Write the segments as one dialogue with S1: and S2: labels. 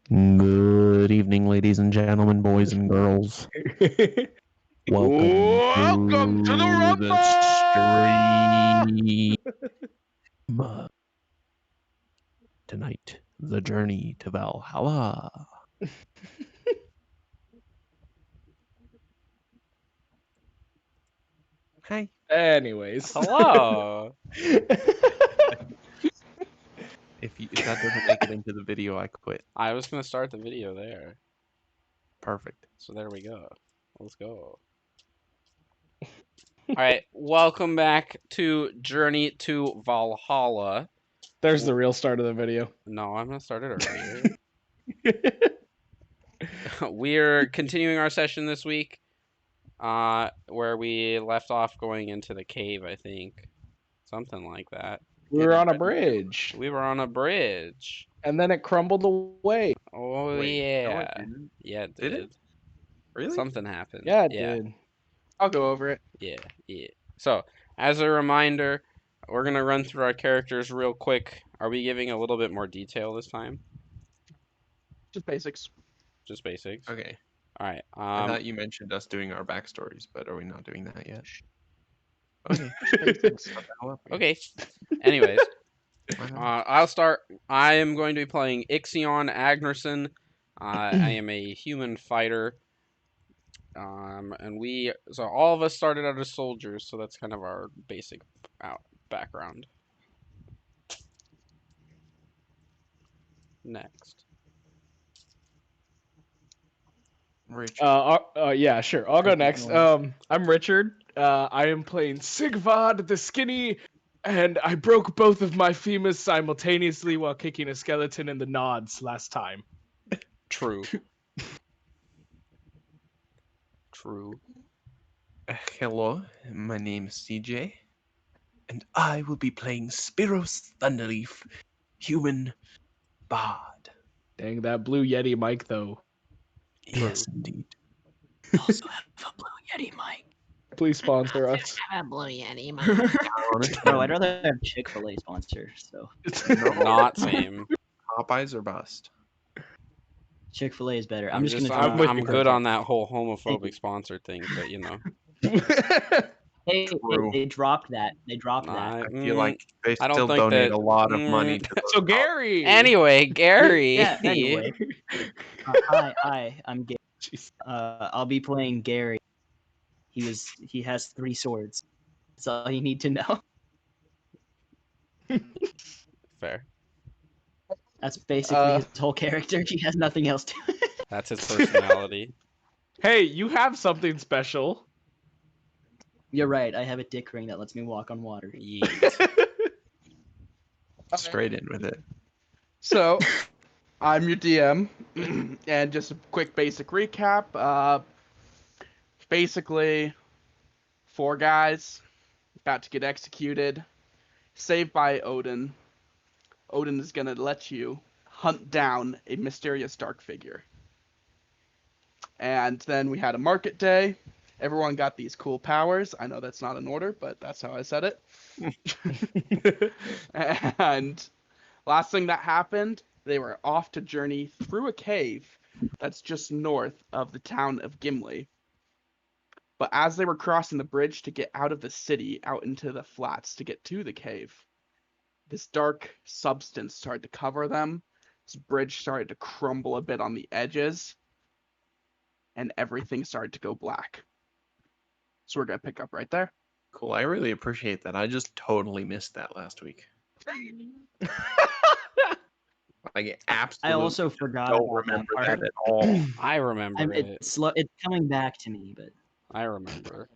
S1: Good evening, ladies and gentlemen, boys and girls. Welcome
S2: Welcome to the
S1: to the
S2: Rumble!
S1: stream. Tonight, the journey to Valhalla. Hi.
S2: Anyways.
S3: Hello.
S1: If that doesn't make it into the video, I quit.
S3: I was gonna start the video there.
S1: Perfect.
S3: So there we go. Let's go. Alright, welcome back to Journey to Valhalla.
S2: There's the real start of the video.
S3: No, I'm gonna start it earlier. We're continuing our session this week. Where we left off going into the cave, I think. Something like that.
S2: We were on a bridge.
S3: We were on a bridge.
S2: And then it crumbled away.
S3: Oh
S1: Wait, no,
S3: yeah.
S1: it didn't.
S3: Yeah, it
S1: Did
S3: did.
S1: it? Really?
S3: Something happened.
S2: Yeah, it did.
S4: I'll go over it.
S3: Yeah. So, as a reminder, we're gonna run through our characters real quick. Are we giving a little bit more detail this time?
S4: Just basics.
S3: Just basics.
S1: Okay.
S3: All right.
S1: I thought you mentioned us doing our backstories, but are we not doing that yet? Okay.
S3: Okay. Anyways, I'll start. I am going to be playing Ixion Agnerson. I am a human fighter. And so all of us started out as soldiers, so that's kind of our basic background. Next.
S1: Rich.
S2: Yeah, sure. I'll go next. I'm Richard. I am playing Sigvard the Skinny, and I broke both of my femurs simultaneously while kicking a skeleton in the nods last time.
S3: True. True.
S1: Hello, my name is CJ, and I will be playing Spiros Thunderleaf, human bard.
S2: Dang, that blue Yeti mic, though.
S1: Yes, indeed.
S5: Also have a Blue Yeti mic.
S2: Please sponsor us.
S5: Have a Blue Yeti mic. Bro, I'd rather have Chick-fil-A sponsor, so.
S3: Not same.
S1: Popeyes or bust?
S5: Chick-fil-A is better.
S3: I'm
S5: just gonna
S2: I'm
S5: drop
S2: with
S3: I'm
S2: you,
S3: good
S2: Crypto.
S3: on that whole homophobic sponsor thing, but you know.
S5: Hey,
S1: True.
S5: they dropped that. They dropped that.
S1: I feel like they
S3: I don't
S1: still
S3: think
S1: donate
S3: that-
S1: a lot of money to those.
S2: So Gary.
S3: Anyway, Gary.
S5: Yeah, anyway. Hi, I'm Gary.
S2: Jeez.
S5: I'll be playing Gary. He has 3 swords. That's all you need to know.
S3: Fair.
S5: That's basically his whole character. He has nothing else to
S3: That's his personality.
S2: Hey, you have something special.
S5: You're right, I have a dick ring that lets me walk on water.
S3: Yeet.
S1: Straight in with it.
S4: So, I'm your DM, and just a quick basic recap. Basically, 4 guys about to get executed, saved by Odin. Odin is gonna let you hunt down a mysterious dark figure. And then we had a market day. Everyone got these cool powers. I know that's not in order, but that's how I said it. And last thing that happened, they were off to journey through a cave that's just north of the town of Gimli. But as they were crossing the bridge to get out of the city, out into the flats to get to the cave, this dark substance started to cover them. This bridge started to crumble a bit on the edges, and everything started to go black. So we're going to pick up right there.
S1: Cool. I really appreciate that. I just totally missed that last week. I absolutely
S5: I also forgot
S1: don't
S5: about
S1: remember
S5: that part.
S1: that at all.
S3: I remember it.
S5: It's coming back to me, but
S3: I remember.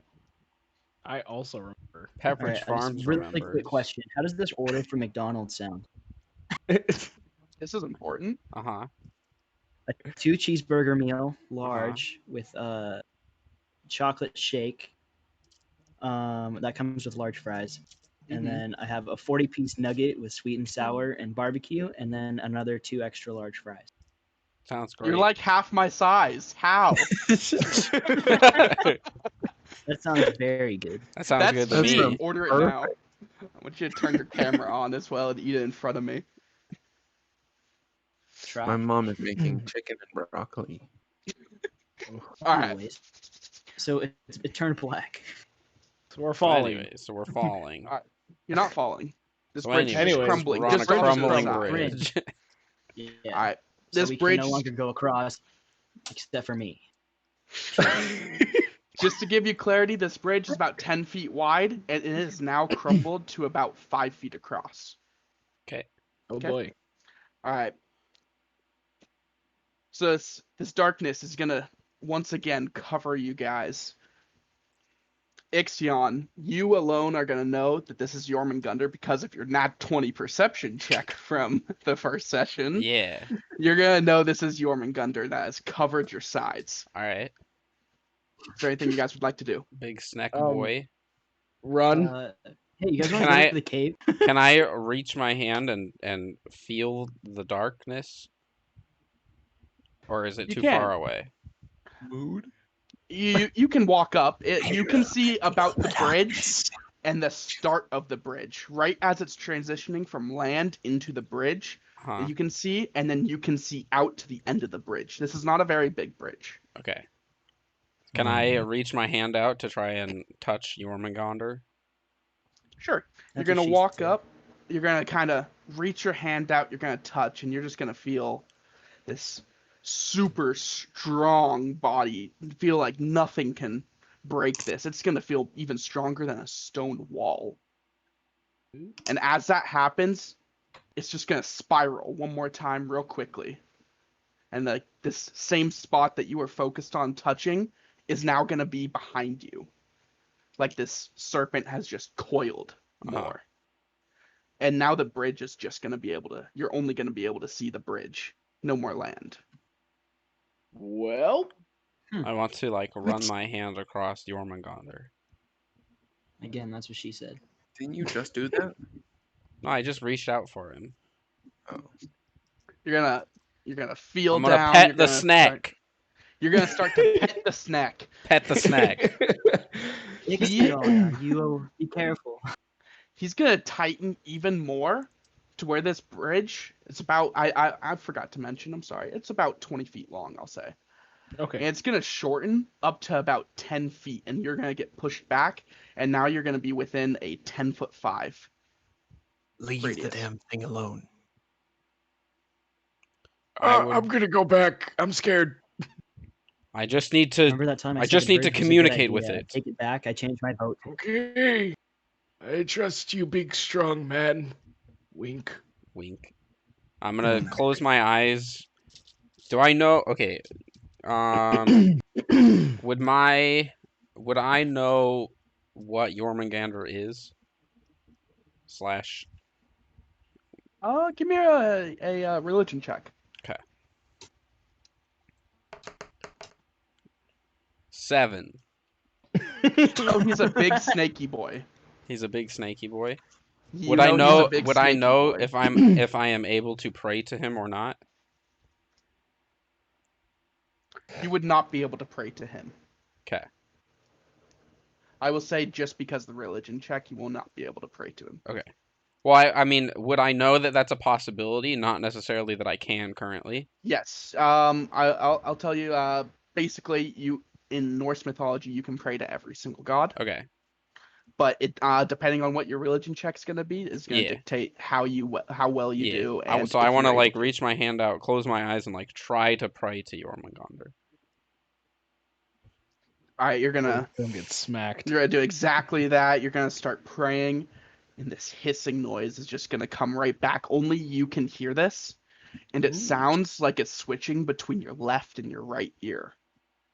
S2: I also remember.
S3: Pepperidge
S5: alright, just
S3: Farms
S5: really
S3: remembers.
S5: quick question. How does this order from McDonald's sound?
S4: This is important.
S3: Uh-huh.
S5: A 2 cheeseburger meal, large, with a chocolate shake. That comes with large fries. And then I have a 40-piece nugget with sweet and sour and barbecue, and then another 2 extra large fries.
S3: Sounds great.
S4: You're like half my size. How?
S5: That sounds very good.
S3: That sounds good to
S1: that's
S3: me.
S4: Order it now. I want you to turn your camera on as well and eat it in front of me.
S5: Try.
S1: My mom is making chicken and broccoli.
S4: All right.
S5: Anyways, so it turned black.
S2: So we're
S3: So
S2: falling.
S3: anyway, so we're falling.
S4: All right. You're not falling. This
S3: So
S4: bridge is just
S2: anyways,
S4: crumbling.
S3: we're on
S4: This
S3: a
S4: bridge is
S3: crumbling
S4: crumbling.
S3: bridge.
S5: Yeah.
S4: All right.
S5: So
S4: This
S5: we
S4: bridge
S5: can no
S4: is
S5: longer go across, except for me.
S4: Just to give you clarity, this bridge is about 10 feet wide, and it is now crumbled to about 5 feet across.
S3: Okay.
S2: Oh
S4: Okay.
S2: boy.
S4: All right. So this darkness is gonna once again cover you guys. Ixion, you alone are gonna know that this is Jormungandr because of your nat 20 perception check from the first session.
S3: Yeah.
S4: You're gonna know this is Jormungandr that has covered your sides.
S3: All right.
S4: Is there anything you guys would like to do?
S3: Big snack
S2: Um,
S3: boy.
S2: Run.
S5: Hey, you guys want
S3: Can
S5: to go
S3: I-
S5: to the cave?
S3: Can I reach my hand and feel the darkness? Or is it
S4: You
S3: too
S4: can.
S3: far away?
S1: Mood?
S4: You can walk up. You can see about the bridge and the start of the bridge, right as it's transitioning from land into the bridge.
S3: Huh.
S4: You can see, and then you can see out to the end of the bridge. This is not a very big bridge.
S3: Okay. Can I reach my hand out to try and touch Jormungandr?
S4: Sure. You're
S5: That's what
S4: gonna
S5: she
S4: walk
S5: said.
S4: up. You're gonna kind of reach your hand out. You're gonna touch, and you're just gonna feel this super strong body. Feel like nothing can break this. It's gonna feel even stronger than a stone wall. And as that happens, it's just gonna spiral one more time real quickly. And this same spot that you were focused on touching is now gonna be behind you. Like this serpent has just coiled more. And now the bridge is just gonna be able to, you're only gonna be able to see the bridge. No more land.
S2: Well,
S3: I want to like run my hand across Jormungandr.
S5: Again, that's what she said.
S1: Didn't you just do that?
S3: No, I just reached out for him.
S1: Oh.
S4: You're gonna feel
S3: I'm gonna
S4: down.
S3: pet
S4: you're
S3: the
S4: gonna
S3: snack.
S4: You're gonna start to pet the snack.
S3: Pet the snack.
S5: Ixion, you be careful.
S4: He's gonna tighten even more to where this bridge. It's about. I forgot to mention. I'm sorry. It's about 20 feet long. I'll say.
S2: okay.
S4: And it's gonna shorten up to about 10 feet, and you're gonna get pushed back, and now you're gonna be within a 10'5".
S1: Leave
S4: Radius.
S1: the damn thing alone.
S2: I'm gonna go back. I'm scared.
S3: I just need to.
S5: Remember that time I
S3: I
S5: said
S3: just
S5: the
S3: need to
S5: bridge was a good
S3: communicate with
S5: idea?
S3: it.
S5: Take it back. I changed my vote.
S2: Okay. I trust you, big strong man. Wink.
S3: Wink. I'm gonna close my eyes. Do I know? Okay. Would I know what Jormungandr is? Slash.
S4: Give me a religion check.
S3: 7.
S4: Oh, he's a big snaky boy.
S3: He's a big snaky boy.
S4: You
S3: Would I
S4: he's a
S3: know?
S4: big
S3: Would I
S4: snaky
S3: know
S4: boy.
S3: if I am able to pray to him or not?
S4: You would not be able to pray to him.
S3: Okay.
S4: I will say just because the religion check, you will not be able to pray to him.
S3: Well, I mean, would I know that that's a possibility? Not necessarily that I can currently.
S4: Yes. I'll tell you. Basically, you in Norse mythology, you can pray to every single god,
S3: Okay.
S4: but it depending on what your religion check's gonna be is gonna
S3: Yeah.
S4: dictate how well you
S3: Yeah.
S4: do. And
S3: So I
S4: if
S3: want to
S4: you're
S3: like
S4: able
S3: reach my hand out, close my eyes, and like try to pray to Jormungandr.
S4: All right, you're gonna
S2: get smacked.
S4: do exactly that. You're gonna start praying, and this hissing noise is just gonna come right back. Only you can hear this, and it sounds like it's switching between your left and your right ear.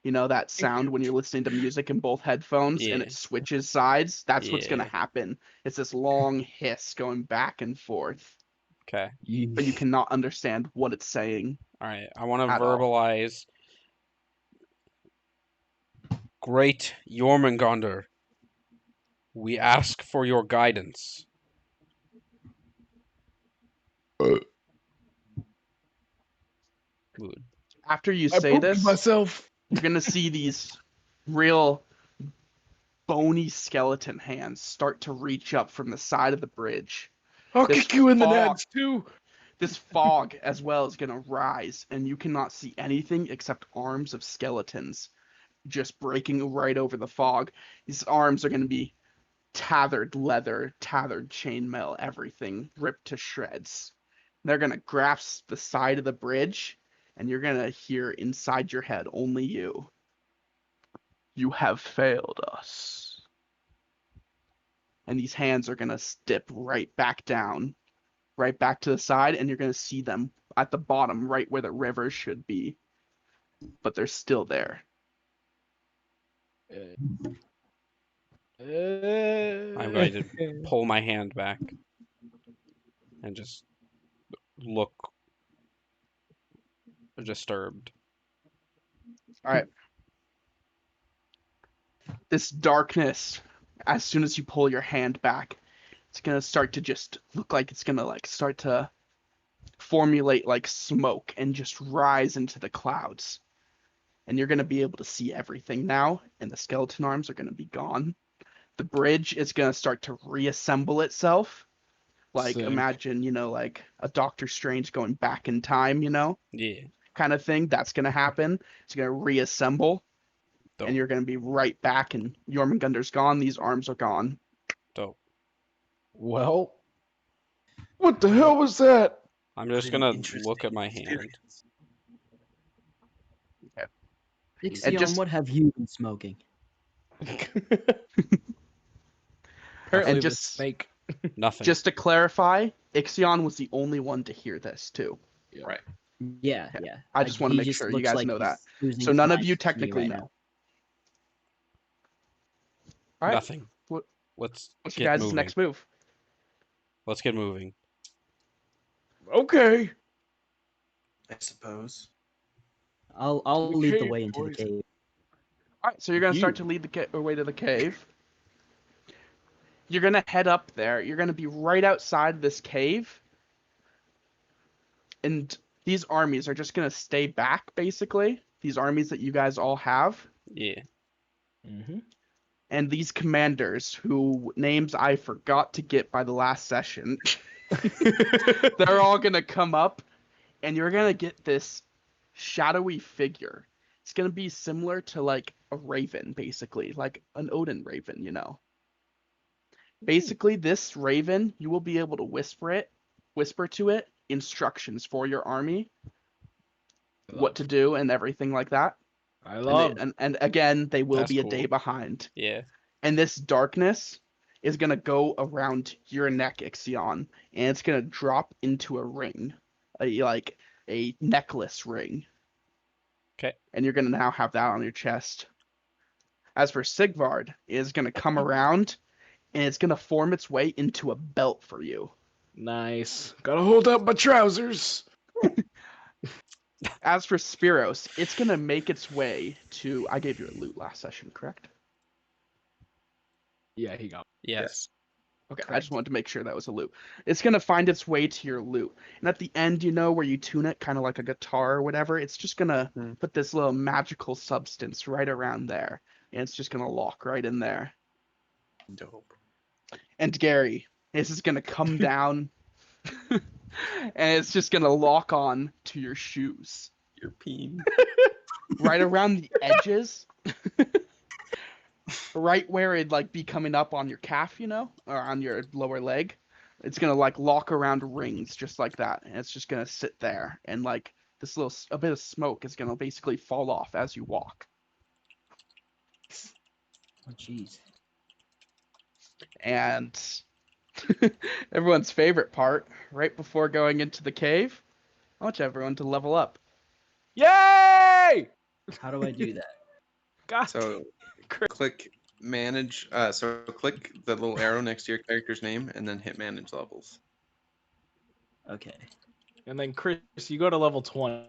S4: You know that sound when you're listening to music in both headphones and
S3: Yeah.
S4: it switches sides? That's what's gonna
S3: Yeah.
S4: happen. It's this long hiss going back and forth,
S3: Okay.
S4: but you cannot understand what it's saying.
S3: All right. I want to
S4: At all.
S3: verbalize. Great Jormungandr, we ask for your guidance. Mood.
S4: After you
S2: I
S4: say
S2: pooped
S4: this,
S2: myself.
S4: you're gonna see these real bony skeleton hands start to reach up from the side of the bridge.
S2: I'll
S4: This
S2: kick you in the
S4: fog-
S2: nads too.
S4: This fog as well is gonna rise, and you cannot see anything except arms of skeletons just breaking right over the fog. These arms are gonna be tethered leather, tethered chainmail, everything ripped to shreds. They're gonna grasp the side of the bridge, and you're gonna hear inside your head, only you. You have failed us. And these hands are gonna dip right back down, right back to the side, and you're gonna see them at the bottom, right where the river should be. But they're still there.
S3: I'm going to pull my hand back and just look disturbed.
S4: All right. This darkness, as soon as you pull your hand back, it's gonna start to just look like it's gonna like start to formulate like smoke and just rise into the clouds. And you're gonna be able to see everything now, and the skeleton arms are gonna be gone. The bridge is gonna start to reassemble itself. Like
S2: Sick.
S4: imagine, like a Doctor Strange going back in time,
S3: Yeah.
S4: kind of thing. That's gonna happen. It's gonna reassemble,
S3: Dope.
S4: and you're gonna be right back. And Jormungandr's gone. These arms are gone.
S3: Dope.
S2: Well, what the hell was that?
S3: I'm just
S1: An
S3: gonna
S1: interesting
S3: look at my hand.
S1: experience.
S5: Ixion,
S4: just-
S5: what have you been smoking?
S2: Apparently, the
S4: just-
S2: snake.
S3: Nothing.
S4: Just to clarify, Ixion was the only one to hear this too.
S1: Right.
S5: Yeah, yeah.
S4: I just wanna
S5: he
S4: make
S5: just
S4: sure you
S5: looks
S4: guys
S5: like
S4: know that.
S5: he's losing
S4: So none of
S5: flies
S4: you
S5: to me
S4: technically
S5: right
S4: know.
S5: now.
S4: All right.
S3: Nothing.
S4: What-
S3: Let's
S4: What's
S3: get
S4: your guys'
S3: moving.
S4: next move?
S3: Let's get moving.
S2: Okay.
S1: I suppose.
S5: I'll
S2: To the
S5: lead the
S2: cave,
S5: way into
S2: boys.
S5: the cave.
S4: All right, so you're gonna start to lead the way to the cave. You're gonna head up there. You're gonna be right outside this cave, and these armies are just gonna stay back, basically. These armies that you guys all have,
S3: Yeah.
S2: Mm-hmm.
S4: and these commanders, who names I forgot to get by the last session, they're all gonna come up, and you're gonna get this shadowy figure. It's gonna be similar to like a raven, basically, like an Odin raven, Basically, this raven, you will be able to whisper to it instructions for your army, what to do, and everything like that.
S2: I
S4: And,
S2: love.
S4: and again, they will
S3: That's
S4: be a
S3: cool.
S4: day behind.
S3: Yeah.
S4: And this darkness is gonna go around your neck, Ixion, and it's gonna drop into a ring, like a necklace ring.
S3: Okay.
S4: And you're gonna now have that on your chest. As for Sigvard, it is gonna come around, and it's gonna form its way into a belt for you.
S2: Nice. Gotta hold up my trousers.
S4: As for Spiros, it's gonna make its way to. I gave you a loot last session, correct?
S2: Yeah, he got.
S3: Yes.
S4: Okay, I
S2: Correct.
S4: just wanted to make sure that was a loot. It's gonna find its way to your loot, and at the end, where you tune it, kind of like a guitar or whatever, it's just gonna put this little magical substance right around there, and it's just gonna lock right in there.
S1: Dope.
S4: And Gary, this is gonna come down, and it's just gonna lock on to your shoes,
S1: Your peen.
S4: right around the edges. Right where it'd like be coming up on your calf, or on your lower leg. It's gonna like lock around rings just like that, and it's just gonna sit there, and like this a bit of smoke is gonna basically fall off as you walk.
S5: Oh, jeez.
S4: And everyone's favorite part, right before going into the cave, I want everyone to level up.
S2: Yay!
S5: How do I do that?
S2: God.
S1: So click manage. So click the little arrow next to your character's name, and then hit manage levels.
S5: Okay.
S2: And then Chris, you go to level 20.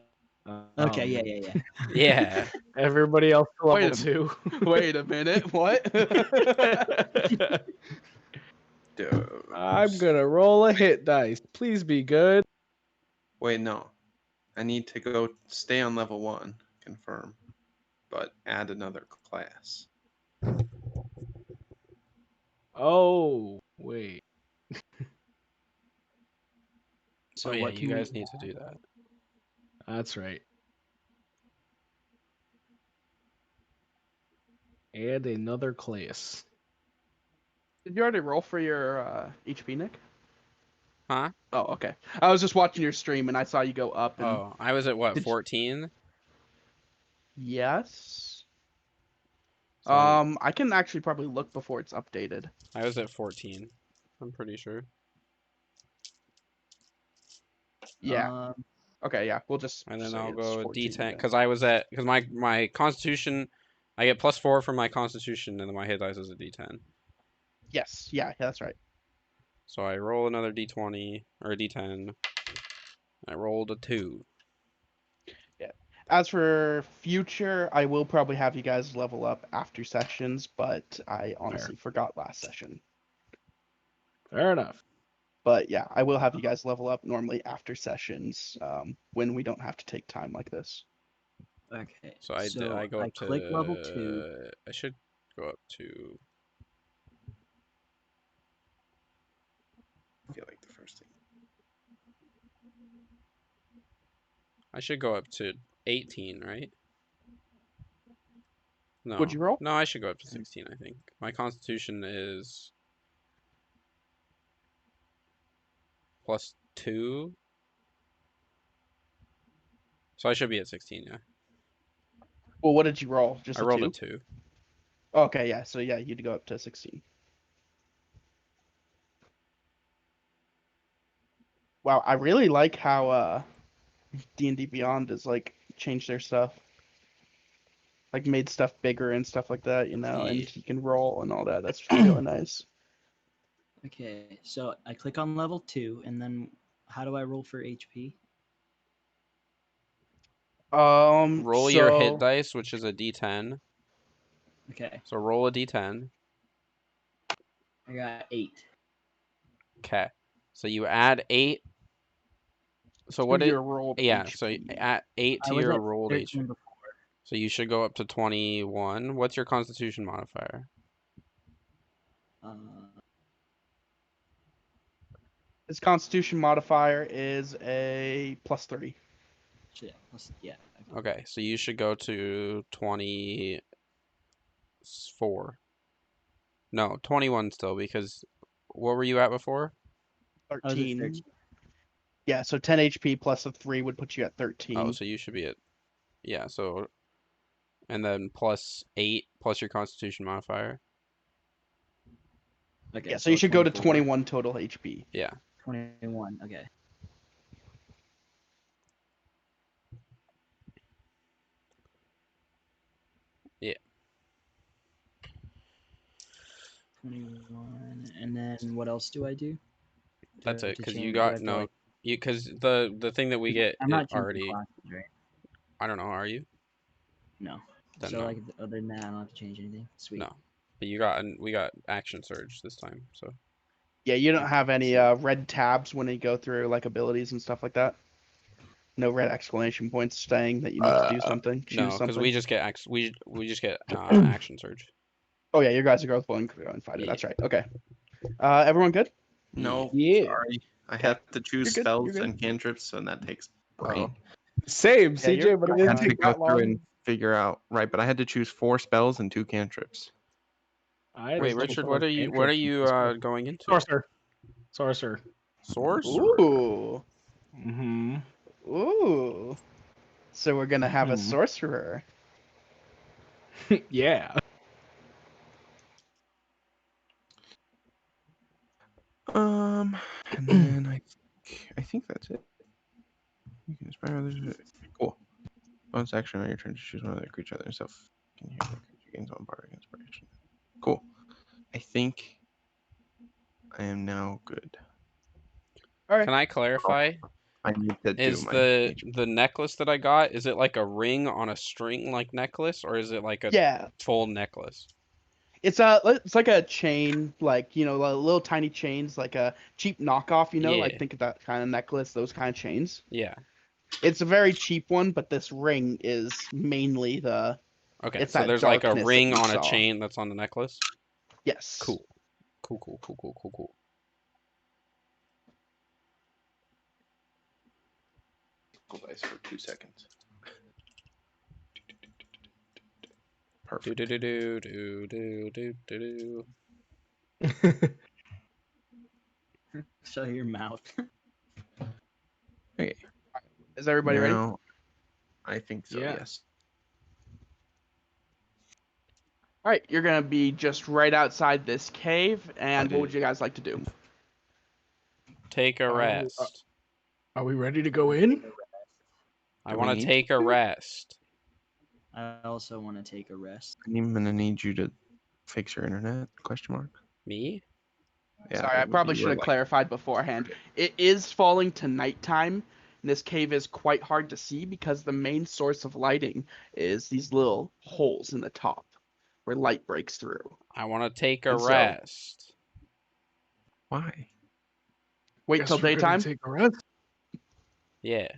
S5: Okay. Yeah.
S3: Yeah.
S2: Everybody else to
S4: Wait
S2: level
S4: a-
S2: 2.
S4: Wait a minute, what?
S2: I'm gonna roll a hit dice. Please be good.
S1: Wait, no. I need to go stay on level 1. Confirm. But add another class.
S2: Oh, wait.
S5: So
S3: oh yeah,
S5: what
S3: you
S5: can we
S3: guys need to do that.
S2: That's right. And another class.
S4: Did you already roll for your HP, Nick?
S3: Huh?
S4: Oh, okay. I was just watching your stream and I saw you go up and
S3: Oh, I was at what,
S4: Did you-
S3: 14?
S4: yes.
S3: So I'm-
S4: I can actually probably look before it's updated.
S3: I was at 14. I'm pretty sure.
S4: Yeah. Okay, yeah. We'll just
S3: And then
S4: say
S3: I'll
S4: it's
S3: go
S4: 14
S3: D10
S4: again.
S3: because I was at because my Constitution, I get +4 from my Constitution, and then my hit dice is a D10.
S4: Yes. Yeah, that's right.
S3: So I roll another D20 or a D10. I rolled a 2.
S4: As for future, I will probably have you guys level up after sessions, but I honestly forgot last session.
S2: Fair enough.
S4: But yeah, I will have you guys level up normally after sessions, when we don't have to take time like this.
S5: Okay.
S3: So I go up to
S5: click level 2.
S3: I should go up to
S1: I feel like the first thing.
S3: I should go up to 18, right? No.
S4: Would you roll?
S3: No, I should go up to 16, I think. My Constitution is +2. So I should be at 16, yeah.
S4: Well, what did you roll? Just
S3: I
S4: a
S3: rolled
S4: 2?
S3: a 2.
S4: Okay, yeah. So yeah, you'd go up to 16. Wow, I really like how D&D Beyond has like changed their stuff. Like made stuff bigger and stuff like that,
S3: Yeah.
S4: and you can roll and all that. That's really nice.
S5: Okay, so I click on level 2, and then how do I roll for HP?
S3: Roll your hit
S4: So
S3: dice, which is a D10.
S5: Okay,
S3: So roll a D10.
S5: I got 8.
S3: Okay. So you add 8. So what
S4: to
S3: it
S4: your rolled
S3: yeah, so
S4: HP.
S3: add 8
S5: I
S3: to
S5: was
S3: your
S5: at
S3: rolled
S5: 13
S3: HP.
S5: before.
S3: So you should go up to 21. What's your Constitution modifier?
S5: Uh,
S4: His Constitution modifier is a +3.
S5: yeah, yeah.
S3: Okay, so you should go to 24. No, 21 still, because what were you at before?
S5: I was at
S4: 13.
S5: 13.
S4: Yeah, so 10 HP plus a 3 would put you at
S3: Oh,
S4: 13.
S3: so you should be at, yeah, so, and then +8 plus your Constitution modifier.
S5: Okay,
S4: Yeah, so you should go to
S5: 24.
S4: 21 total HP.
S3: Yeah.
S5: 21. Okay.
S3: Yeah.
S5: 21, and then what else do I do?
S3: That's it,
S5: To
S3: because
S5: change-
S3: you
S5: do I
S3: got,
S5: have to,
S3: no,
S5: like-
S3: because the thing that we get
S5: I'm not changing
S3: already,
S5: classes, right?
S3: I don't know, are you?
S5: No.
S3: Then
S5: So
S3: no.
S5: like other than that, I don't have to change anything. Sweet.
S3: No. But we got Action Surge this time, so.
S4: Yeah, you don't
S5: Okay,
S4: have any
S5: so-
S4: red tabs when you go through like abilities and stuff like that. No red exclamation points saying that you need to do something. Choose
S3: No, because
S4: something.
S3: we just get we just get Action Surge.
S4: Oh yeah, your guys are growth one and fighter.
S3: Yeah.
S4: That's right. Okay. Everyone good?
S1: No,
S2: Yeah.
S1: sorry. I
S4: Okay.
S1: have to choose
S4: You're good,
S1: spells
S4: you're good.
S1: and cantrips, and that takes
S3: Right.
S1: brain.
S2: Same,
S4: Yeah,
S2: CJ,
S4: you're-
S2: but it
S1: I
S2: didn't
S1: had to
S2: take
S1: go
S2: that
S1: through
S2: long.
S1: and figure out right, but I had to choose 4 spells and 2 cantrips.
S2: I had
S3: Wait,
S2: to look
S3: Richard,
S2: for
S3: what
S2: those
S3: are you
S2: cantrips.
S3: going into?
S2: Sorcerer. Sorcerer.
S3: Sorcerer.
S4: Ooh.
S2: Mm-hmm.
S4: Ooh. So we're gonna have a
S2: Hmm.
S4: sorcerer.
S2: Yeah.
S1: And then I think that's it. You can inspire others. Cool. Bonus action on your turn to choose one other creature other than yourself. Can hear that creature gains one bardic inspiration. Cool. I think I am now good.
S4: All right.
S3: Can I clarify?
S1: I need to do
S3: Is
S1: my
S3: the necklace that I got, is it like a ring on a string like necklace, or is it like a
S4: Yeah.
S3: full necklace?
S4: It's like a chain, like like little tiny chains, like a cheap knockoff.
S3: Yeah.
S4: Like think of that kind of necklace, those kind of chains.
S3: Yeah.
S4: It's a very cheap one, but this ring is mainly the.
S3: Okay,
S4: It's
S3: so
S4: that
S3: there's like a
S4: darkness that
S3: ring
S4: you
S3: on a
S4: saw.
S3: chain that's on the necklace?
S4: Yes.
S3: Cool. Cool.
S1: Roll dice for 2 seconds.
S3: Do
S1: Perfect.
S3: do do do do do do do.
S5: Show your mouth.
S1: Okay.
S4: Is everybody ready?
S1: Now, I think so.
S2: Yeah.
S1: Yes.
S4: All right, you're gonna be just right outside this cave, and what would you guys like to do?
S3: Take a
S2: Oh,
S3: rest.
S2: Are we ready to go in?
S3: I
S1: Do we
S3: want to
S1: need
S3: take a
S1: to?
S3: rest.
S5: I also want to take a rest.
S1: I'm gonna need you to fix your internet? Question mark.
S3: Me?
S1: Yeah.
S4: Sorry, I probably should have clarified beforehand. It is falling to nighttime, and this cave is quite hard to see because the main source of lighting is these little holes in the top where light breaks through.
S3: I want to take a
S4: And so-
S3: rest.
S1: Why?
S4: Wait
S2: Guess
S4: till
S2: we're gonna
S4: daytime.
S2: take a rest.
S3: Yeah.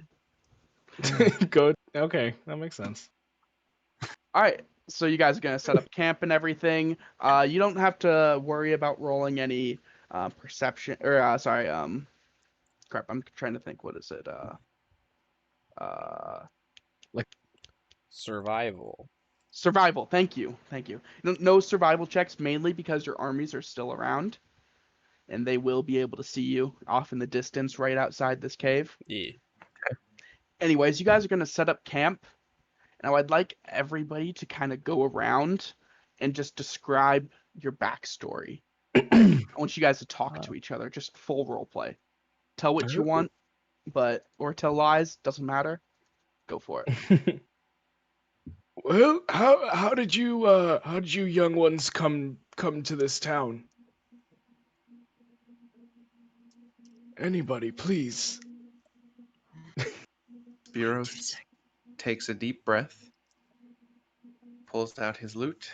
S2: Good. Okay, that makes sense.
S4: All right, so you guys are gonna set up camp and everything. You don't have to worry about rolling any perception or crap. I'm trying to think. What is it? Uh,
S3: Survival.
S4: Survival. Thank you. No survival checks, mainly because your armies are still around, and they will be able to see you off in the distance right outside this cave.
S3: Yeah.
S4: Anyways, you guys are gonna set up camp. Now, I'd like everybody to kind of go around and just describe your backstory. Like, I want you guys to talk to each other, just full role play. Tell what you want, or tell lies, doesn't matter. Go for it.
S2: Well, how did you young ones come to this town? Anybody, please.
S1: Spiros takes a deep breath, pulls out his lute,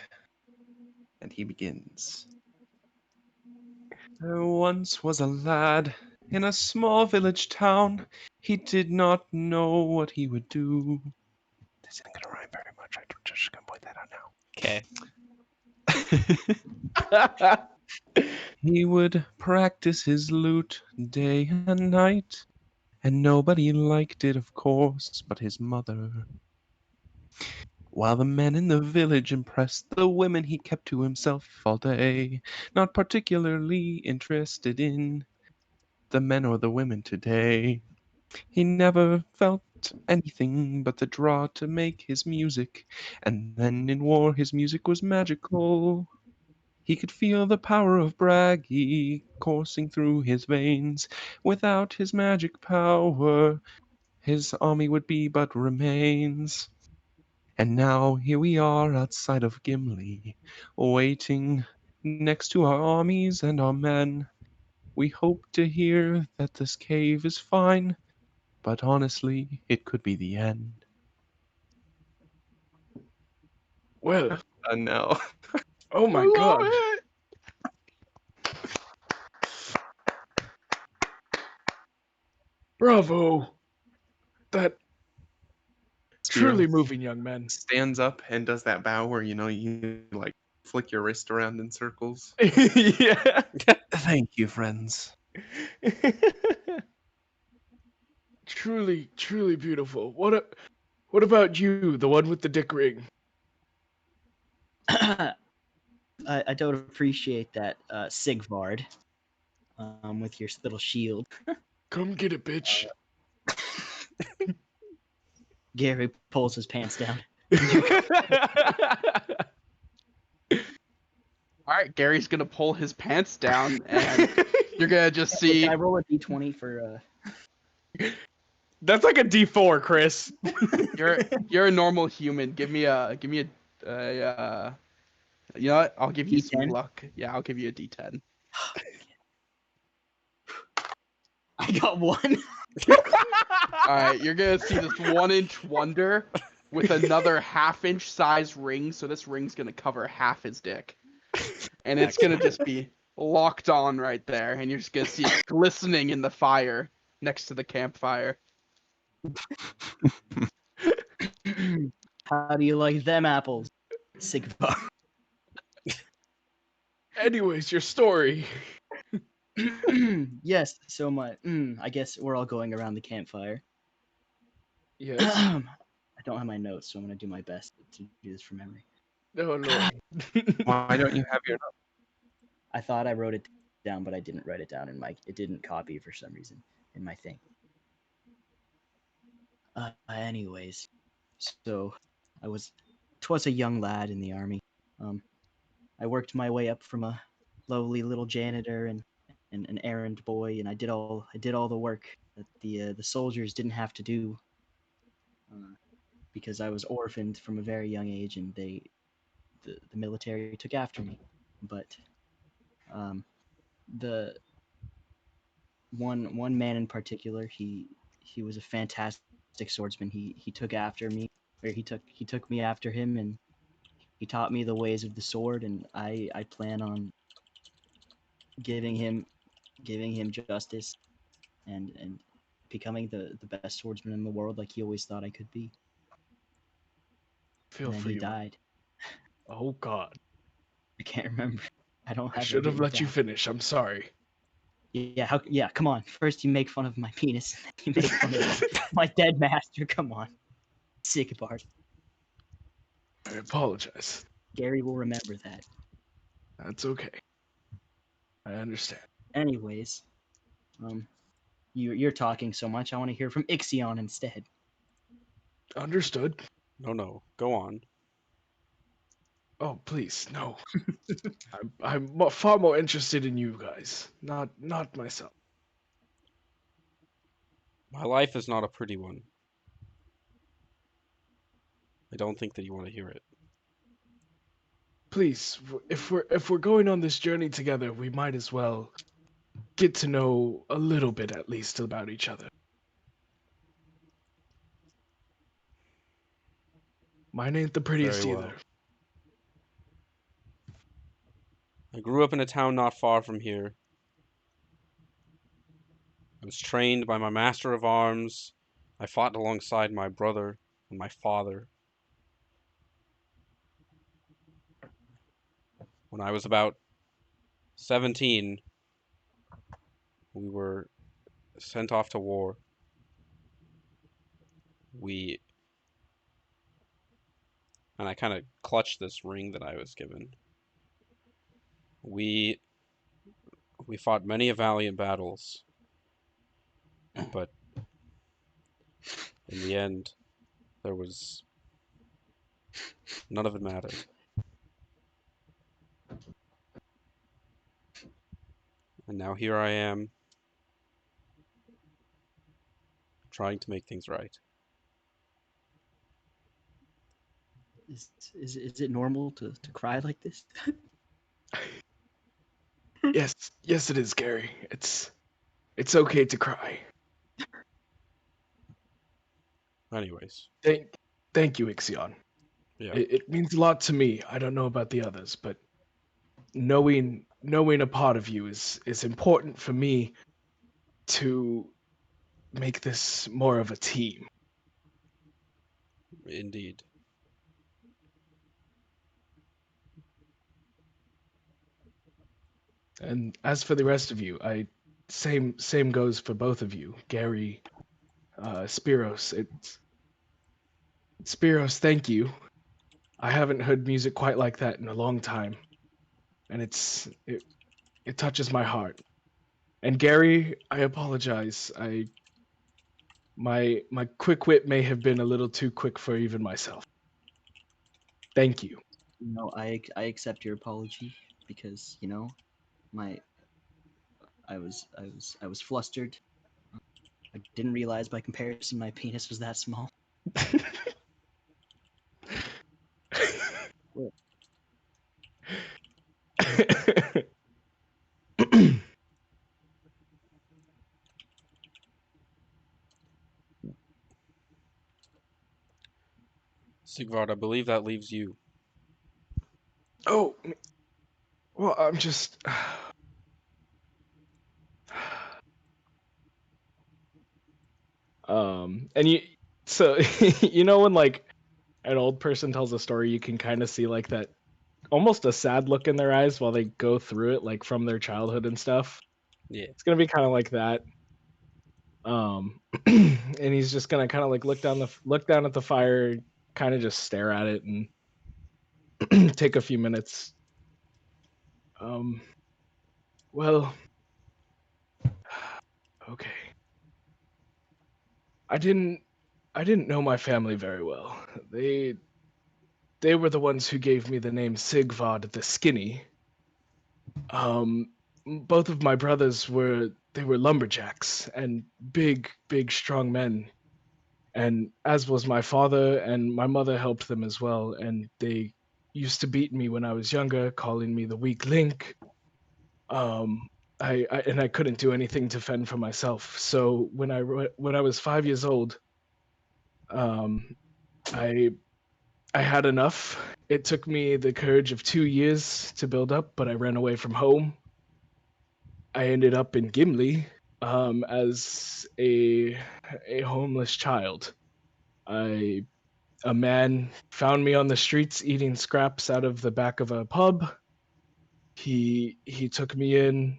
S1: and he begins. There once was a lad in a small village town. He did not know what he would do. This isn't gonna rhyme very much. I'm just gonna point that out now.
S2: Oh
S1: He would practice his lute day and night, and nobody liked it, of course, but his mother. While the men in the village impressed the women, he kept to himself all day, not particularly interested in the men or the women today. He never felt anything but the draw to make his music, and then in war his music was magical. He could feel the power of Bragi coursing through his veins. Without his magic power, his army would be but remains. And now here we are outside of Gimli, waiting next to our armies and our men. We hope to hear that this cave is fine, but honestly, it could be the end.
S2: well,
S1: No.
S2: oh my
S4: I love
S2: god.
S4: it.
S2: Bravo. That truly
S1: Spiro
S2: moving young men.
S1: stands up and does that bow where you like flick your wrist around in circles.
S2: Yeah.
S1: Thank you, friends.
S2: Truly, truly beautiful. What about you, the one with the dick ring?
S5: I don't appreciate that, Sigvard, with your little shield.
S2: Come get it, bitch.
S5: Gary pulls his pants down.
S4: All right, Gary's gonna pull his pants down, and you're gonna just see.
S5: Can I roll a d20 for?
S2: That's like a D4, Chris.
S4: You're a normal human. Give me a you know what? I'll give you some
S5: D10?
S4: luck. Yeah, I'll give you a D10.
S5: I got one.
S4: All right, you're gonna see this 1-inch wonder with another half-inch size ring. So this ring's gonna cover half his dick, and it's gonna just be locked on right there, and you're just gonna see it glistening in the fire next to the campfire.
S5: How do you like them apples, Sigvard?
S2: Anyways, your story.
S5: Yes. So I guess we're all going around the campfire.
S2: Yes.
S5: I don't have my notes, so I'm gonna do my best to do this from memory.
S2: Oh Lord.
S1: Why don't you have your notes?
S5: I thought I wrote it down, but I didn't write it down in my. It didn't copy for some reason in my thing. Anyways, so twas a young lad in the army. Um, I worked my way up from a lowly little janitor and an errand boy, and I did all the work that the soldiers didn't have to do, uh, because I was orphaned from a very young age, and the military took after me. But um, the one man in particular, he was a fantastic swordsman. He took after me, or he took me after him, and he taught me the ways of the sword, and I plan on giving him justice and becoming the best swordsman in the world like he always thought I could be.
S2: Feel
S5: And then he
S2: free.
S5: died.
S2: Oh God.
S5: I can't remember. I don't
S2: I
S5: have it
S2: should have
S5: written
S2: let you
S5: down.
S2: finish. I'm sorry.
S5: Yeah, come on. First you make fun of my penis, and then you make fun of my dead master. Come on. Sick bard.
S2: I apologize.
S5: Gary will remember that.
S2: That's okay. I understand.
S5: Anyways, um, you're talking so much. I want to hear from Ixion instead.
S2: Understood.
S3: No, go on.
S2: Oh, please, no. I'm far more interested in you guys, not myself.
S3: My life is not a pretty one. I don't think that you want to hear it.
S2: Please, if we're going on this journey together, we might as well get to know a little bit at least about each other. Mine ain't the prettiest
S3: Very well.
S2: either.
S3: I grew up in a town not far from here. I was trained by my master of arms. I fought alongside my brother and my father. When I was about 17, we were sent off to war. We and I kind of clutched this ring that I was given. We fought many valiant battles, but in the end, there was none of it mattered. And now here I am, trying to make things right.
S5: Is it normal to cry like this?
S2: Yes, it is, Gary. It's okay to cry.
S3: Anyways,
S2: Thank you, Ixion.
S3: yeah,
S2: It means a lot to me. I don't know about the others, but knowing a part of you is important for me to make this more of a team.
S3: indeed.
S2: And as for the rest of you, I same goes for both of you, Gary, Spiros. Spiros, thank you. I haven't heard music quite like that in a long time, and it touches my heart. And Gary, I apologize. My quick wit may have been a little too quick for even myself. Thank you.
S5: No, I accept your apology because my I was flustered. I didn't realize by comparison my penis was that small. Well,
S3: Sigvard, I believe that leaves you.
S2: Oh, well, I'm just. And so when like an old person tells a story, you can kind of see like that almost a sad look in their eyes while they go through it, like from their childhood and stuff.
S3: Yeah.
S2: It's gonna be kind of like that. And he's just gonna kind of like look down at the fire, kind of just stare at it and take a few minutes. Well, okay. I didn't know my family very well. They were the ones who gave me the name Sigvard the Skinny. Both of my brothers were lumberjacks and big strong men. And as was my father, and my mother helped them as well, and they used to beat me when I was younger, calling me the weak link. Um I couldn't do anything to fend for myself. So when I was 5 years old, um I I had enough. It took me the courage of 2 years to build up, but I ran away from home. I ended up in Gimli as a homeless child. I A man found me on the streets eating scraps out of the back of a pub. He took me in,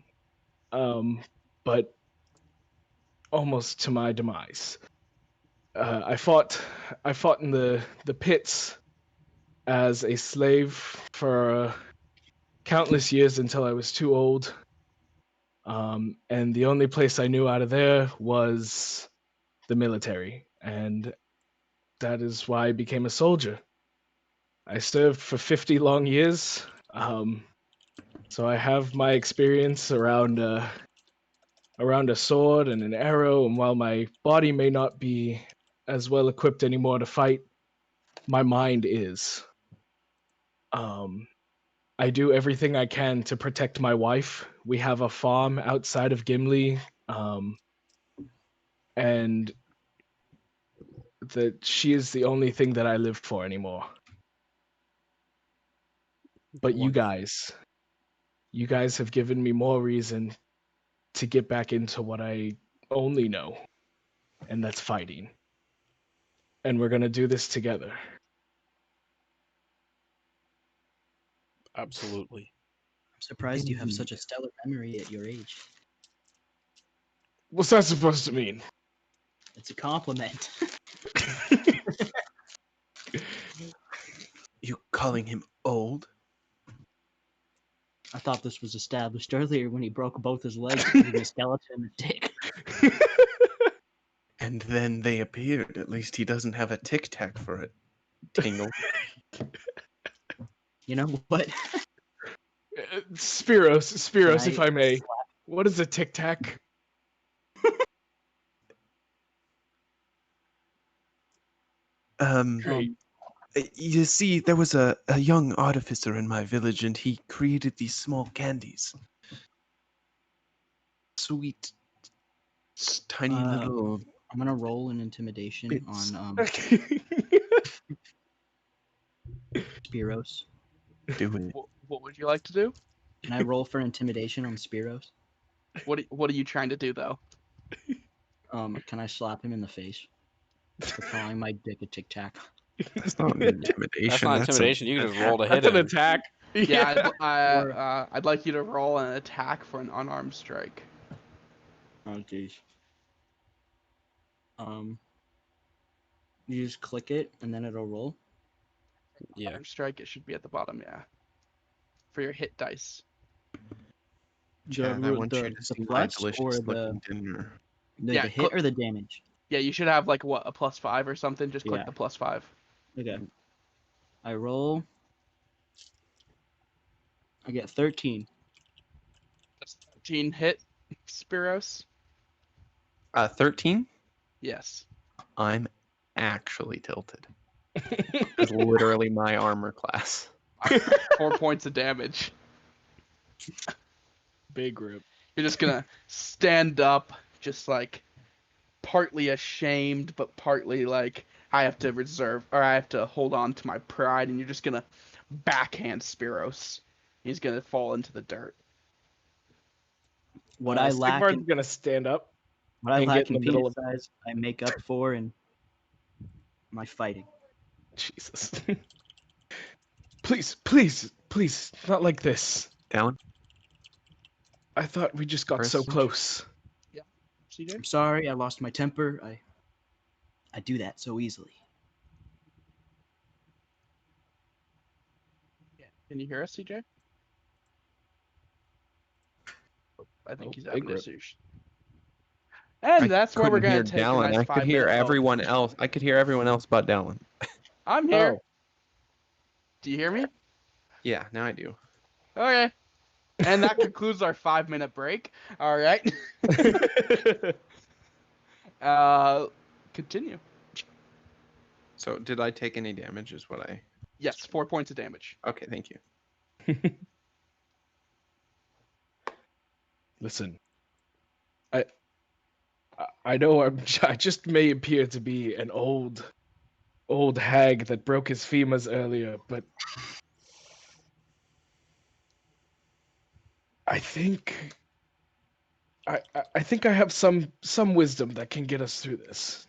S2: um, but almost to my demise. I fought in the pits as a slave for countless years until I was too old. And the only place I knew out of there was the military, and that is why I became a soldier. I served for 50 long years, so I have my experience around a sword and an arrow. And while my body may not be as well equipped anymore to fight, my mind is. Um, I do everything I can to protect my wife. We have a farm outside of Gimli, and that she is the only thing that I live for anymore. But
S3: Wonderful.
S2: you guys have given me more reason to get back into what I only know, and that's fighting. And we're gonna do this together.
S3: Absolutely.
S5: I'm surprised you have
S1: Indeed.
S5: such a stellar memory at your age.
S2: What's that supposed to mean?
S5: It's a compliment.
S1: You calling him old?
S5: I thought this was established earlier when he broke both his legs, leaving a skeleton and a dick.
S1: And then they appeared. At least he doesn't have a tic tac for it. Tingle.
S5: You know what?
S2: Spiros, if
S5: Can
S2: I may.
S5: slap-
S2: What is a tic tac? Great.
S1: You see, there was a young artificer in my village, and he created these small candies. Sweet, tiny
S5: Uh,
S1: little
S5: I'm gonna roll an intimidation
S1: bits.
S5: on Spiros.
S1: Do it.
S4: What would you like to do?
S5: Can I roll for intimidation on Spiros?
S4: What are you trying to do though?
S5: Can I slap him in the face for calling my dick a tic tac?
S1: That's not an intimidation.
S3: That's not
S1: a-
S3: intimidation. You can just roll to hit
S2: That's an
S3: him.
S2: attack.
S4: Yeah,
S5: Or-
S4: I'd like you to roll an attack for an unarmed strike.
S5: Oh jeez. You just click it and then it'll roll.
S3: Yeah.
S4: Unarmed strike, it should be at the bottom, yeah. For your hit dice.
S1: Chad, I want you to
S5: the
S1: see my
S5: plus
S1: delicious
S5: or
S1: looking dinner.
S4: Yeah,
S5: the hit or the damage?
S4: Yeah, you should have like what, a +5 or something. Just click
S5: Yeah.
S4: the +5.
S5: Okay. I roll. I get 13.
S4: That's 13 hit, Spiros.
S1: 13?
S4: Yes.
S1: I'm actually tilted. That's literally my armor class.
S4: 4 points of damage.
S2: Big group.
S4: You're just gonna stand up, just like partly ashamed, but partly like I have to reserve or I have to hold on to my pride, and you're just gonna backhand Spiros. He's gonna fall into the dirt.
S5: What I lack
S2: Sigvard's
S5: in
S2: gonna stand up.
S5: what I
S2: and
S5: lack
S2: get in
S5: in
S2: the middle
S5: penis size, I make up for in my fighting.
S2: Jesus. Please, not like this.
S1: Down.
S2: I thought we just got so
S1: Prestige.
S2: close.
S4: So CJ?
S5: I'm sorry, I lost my temper. I do that so easily.
S4: Yeah. Can you hear us, CJ? I think
S2: Oh,
S4: he's
S2: big
S4: having
S2: rip.
S4: issues. And that's where we're
S1: couldn't
S4: gonna
S1: hear
S4: take a
S1: Dallin.
S4: nice
S1: I could
S4: 5
S1: hear
S4: minute.
S1: everyone else. I could hear everyone else but Dallin.
S4: I'm here.
S2: Oh,
S4: Do you hear me?
S1: Yeah, now I do.
S4: Okay. And that concludes our 5 minute break. All right. Continue.
S1: So did I take any damage? Is what I?
S4: Yes, 4 points of damage.
S1: Okay, thank you.
S2: listen. I know I just may appear to be an old hag that broke his femurs earlier, but I think I think I have some wisdom that can get us through this.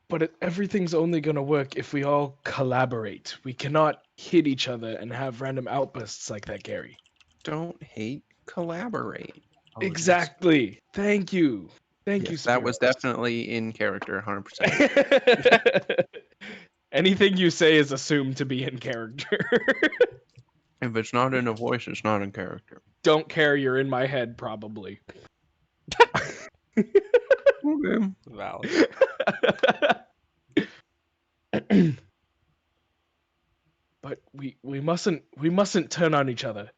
S2: But everything's only gonna work if we all collaborate. We cannot hit each other and have random outbursts like that, Gary.
S1: Don't hate, collaborate.
S2: Exactly. Thank you. Thank you,
S1: Yes, that was
S2: Spiros.
S1: definitely in character, 100%.
S2: Anything you say is assumed to be in character.
S1: If it's not in a voice, it's not in character.
S2: Don't care, you're in my head, probably.
S1: Okay.
S3: Valid.
S2: But we mustn't turn on each other.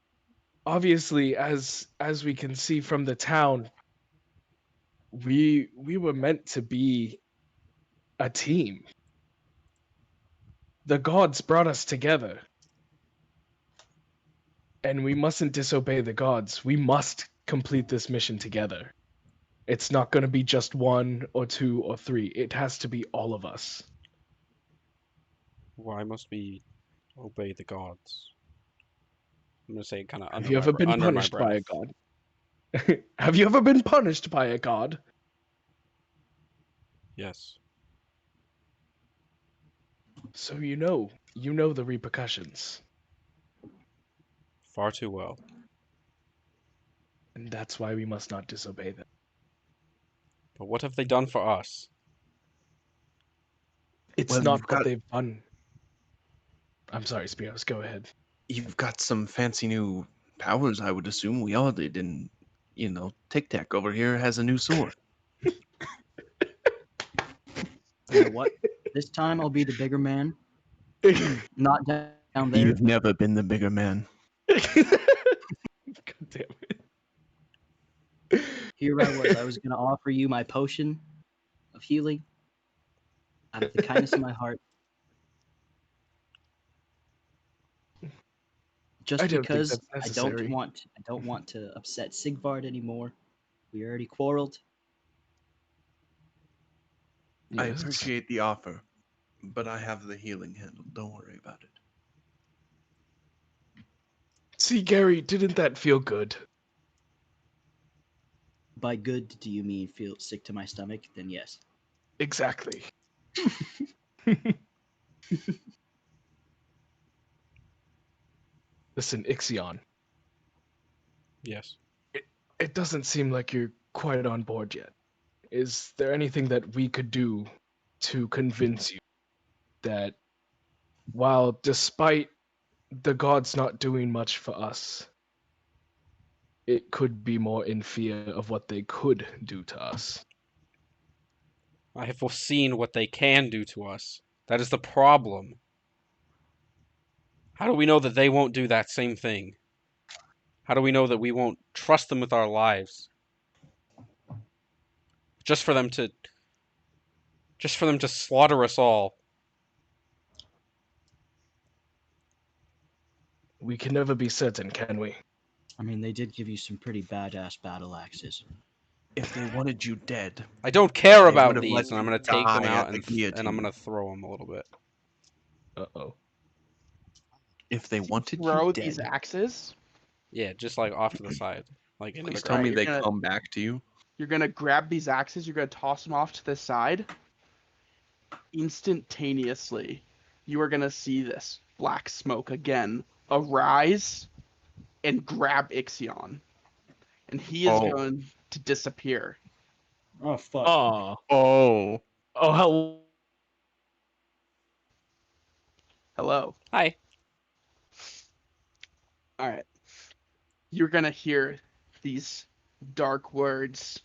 S2: Obviously, as we can see from the town, we were meant to be a team. The gods brought us together. And we mustn't disobey the gods. We must complete this mission together. It's not going to be just one or two or three. It has to be all of us.
S3: Why must we obey the gods? I'm gonna say kind of
S2: Have you ever been
S3: under my
S2: punished by a
S3: breath.
S2: god? Have you ever been punished by a god?
S3: Yes.
S2: So you know the repercussions.
S3: Far too well.
S2: And that's why we must not disobey them.
S3: But what have they done for us?
S2: It's
S1: Well,
S2: not
S1: you've
S2: what
S1: got-
S2: they've done. I'm sorry, Spiros, go ahead.
S1: You've got some fancy new powers, I would assume. We all did, and Tic Tac over here has a new sword.
S5: You know what? This time I'll be the bigger man, not down there.
S1: You've never been the bigger man.
S2: God damn it.
S5: Here I was. I was going to offer you my potion of healing out of the kindness of my heart. Just
S2: I don't think
S5: because
S2: that's necessary.
S5: I don't want to upset Sigvard anymore. We already quarreled.
S1: I
S2: Yes.
S1: appreciate the offer, but I have the healing handled. Don't worry about it.
S2: See, Gary, didn't that feel good?
S5: By good, do you mean feel sick to my stomach? Then yes.
S2: Exactly. Listen, Ixion,
S3: Yes.
S2: it doesn't seem like you're quite on board yet. Is there anything that we could do to convince you that while despite the gods not doing much for us, it could be more in fear of what they could do to us?
S3: I have foreseen what they can do to us. That is the problem. How do we know that they won't do that same thing? How do we know that we won't trust them with our lives? Just for them to slaughter us all.
S2: We can never be certain, can we?
S5: I mean, they did give you some pretty badass battle axes.
S1: If they wanted you dead,
S3: I don't care
S1: They
S3: about
S1: would've let
S3: these, and I'm
S1: you
S3: gonna take them
S1: die
S3: out
S1: at the
S3: and I'm
S1: guillotine.
S3: gonna throw them a little bit.
S2: Uh-oh.
S1: if they wanted
S4: Throw
S1: you
S4: these
S1: dead,
S3: Oh.
S4: axes.
S3: Yeah, just like off to the side, like into the
S1: please tell me
S3: ground.
S4: Alright,
S1: they
S4: you're gonna-
S1: come back to you.
S4: You're gonna grab these axes. You're gonna toss them off to the side. Instantaneously, you are gonna see this black smoke again arise and grab Ixion, and he is
S1: Oh.
S4: going to disappear.
S5: Oh fuck.
S2: Oh.
S1: Oh.
S2: Oh, hello.
S4: Hello.
S3: Hi.
S4: All right. You're gonna hear these dark words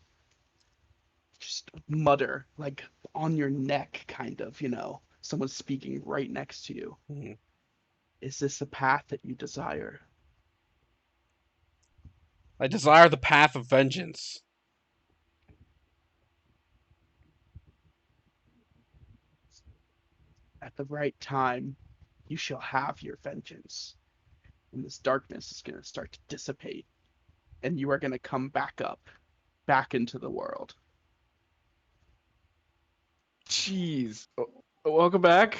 S4: just mutter, like on your neck, kind of, someone's speaking right next to you.
S3: Mhm.
S4: Is this a path that you desire?
S3: I desire the path of vengeance.
S4: At the right time, you shall have your vengeance. And this darkness is going to start to dissipate. And you are going to come back up, back into the world.
S2: Jeez. Welcome back.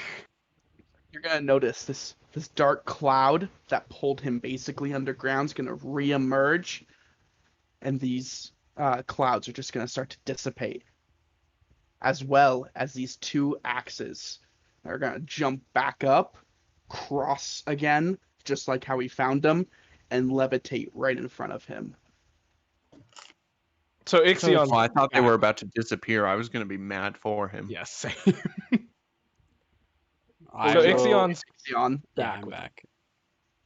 S4: You're going to notice this dark cloud that pulled him basically underground is going to reemerge. And these clouds are just going to start to dissipate. As well as these two axes are going to jump back up, cross again, just like how he found them, and levitate right in front of him.
S2: So Ixion.
S1: Oh, I thought they were about to disappear. I was going to be mad for him.
S2: Yes, same.
S3: I
S2: So
S3: will-
S2: Ixion's
S4: Ixion,
S3: Yeah,
S2: back
S3: I'm
S2: with him.
S3: back.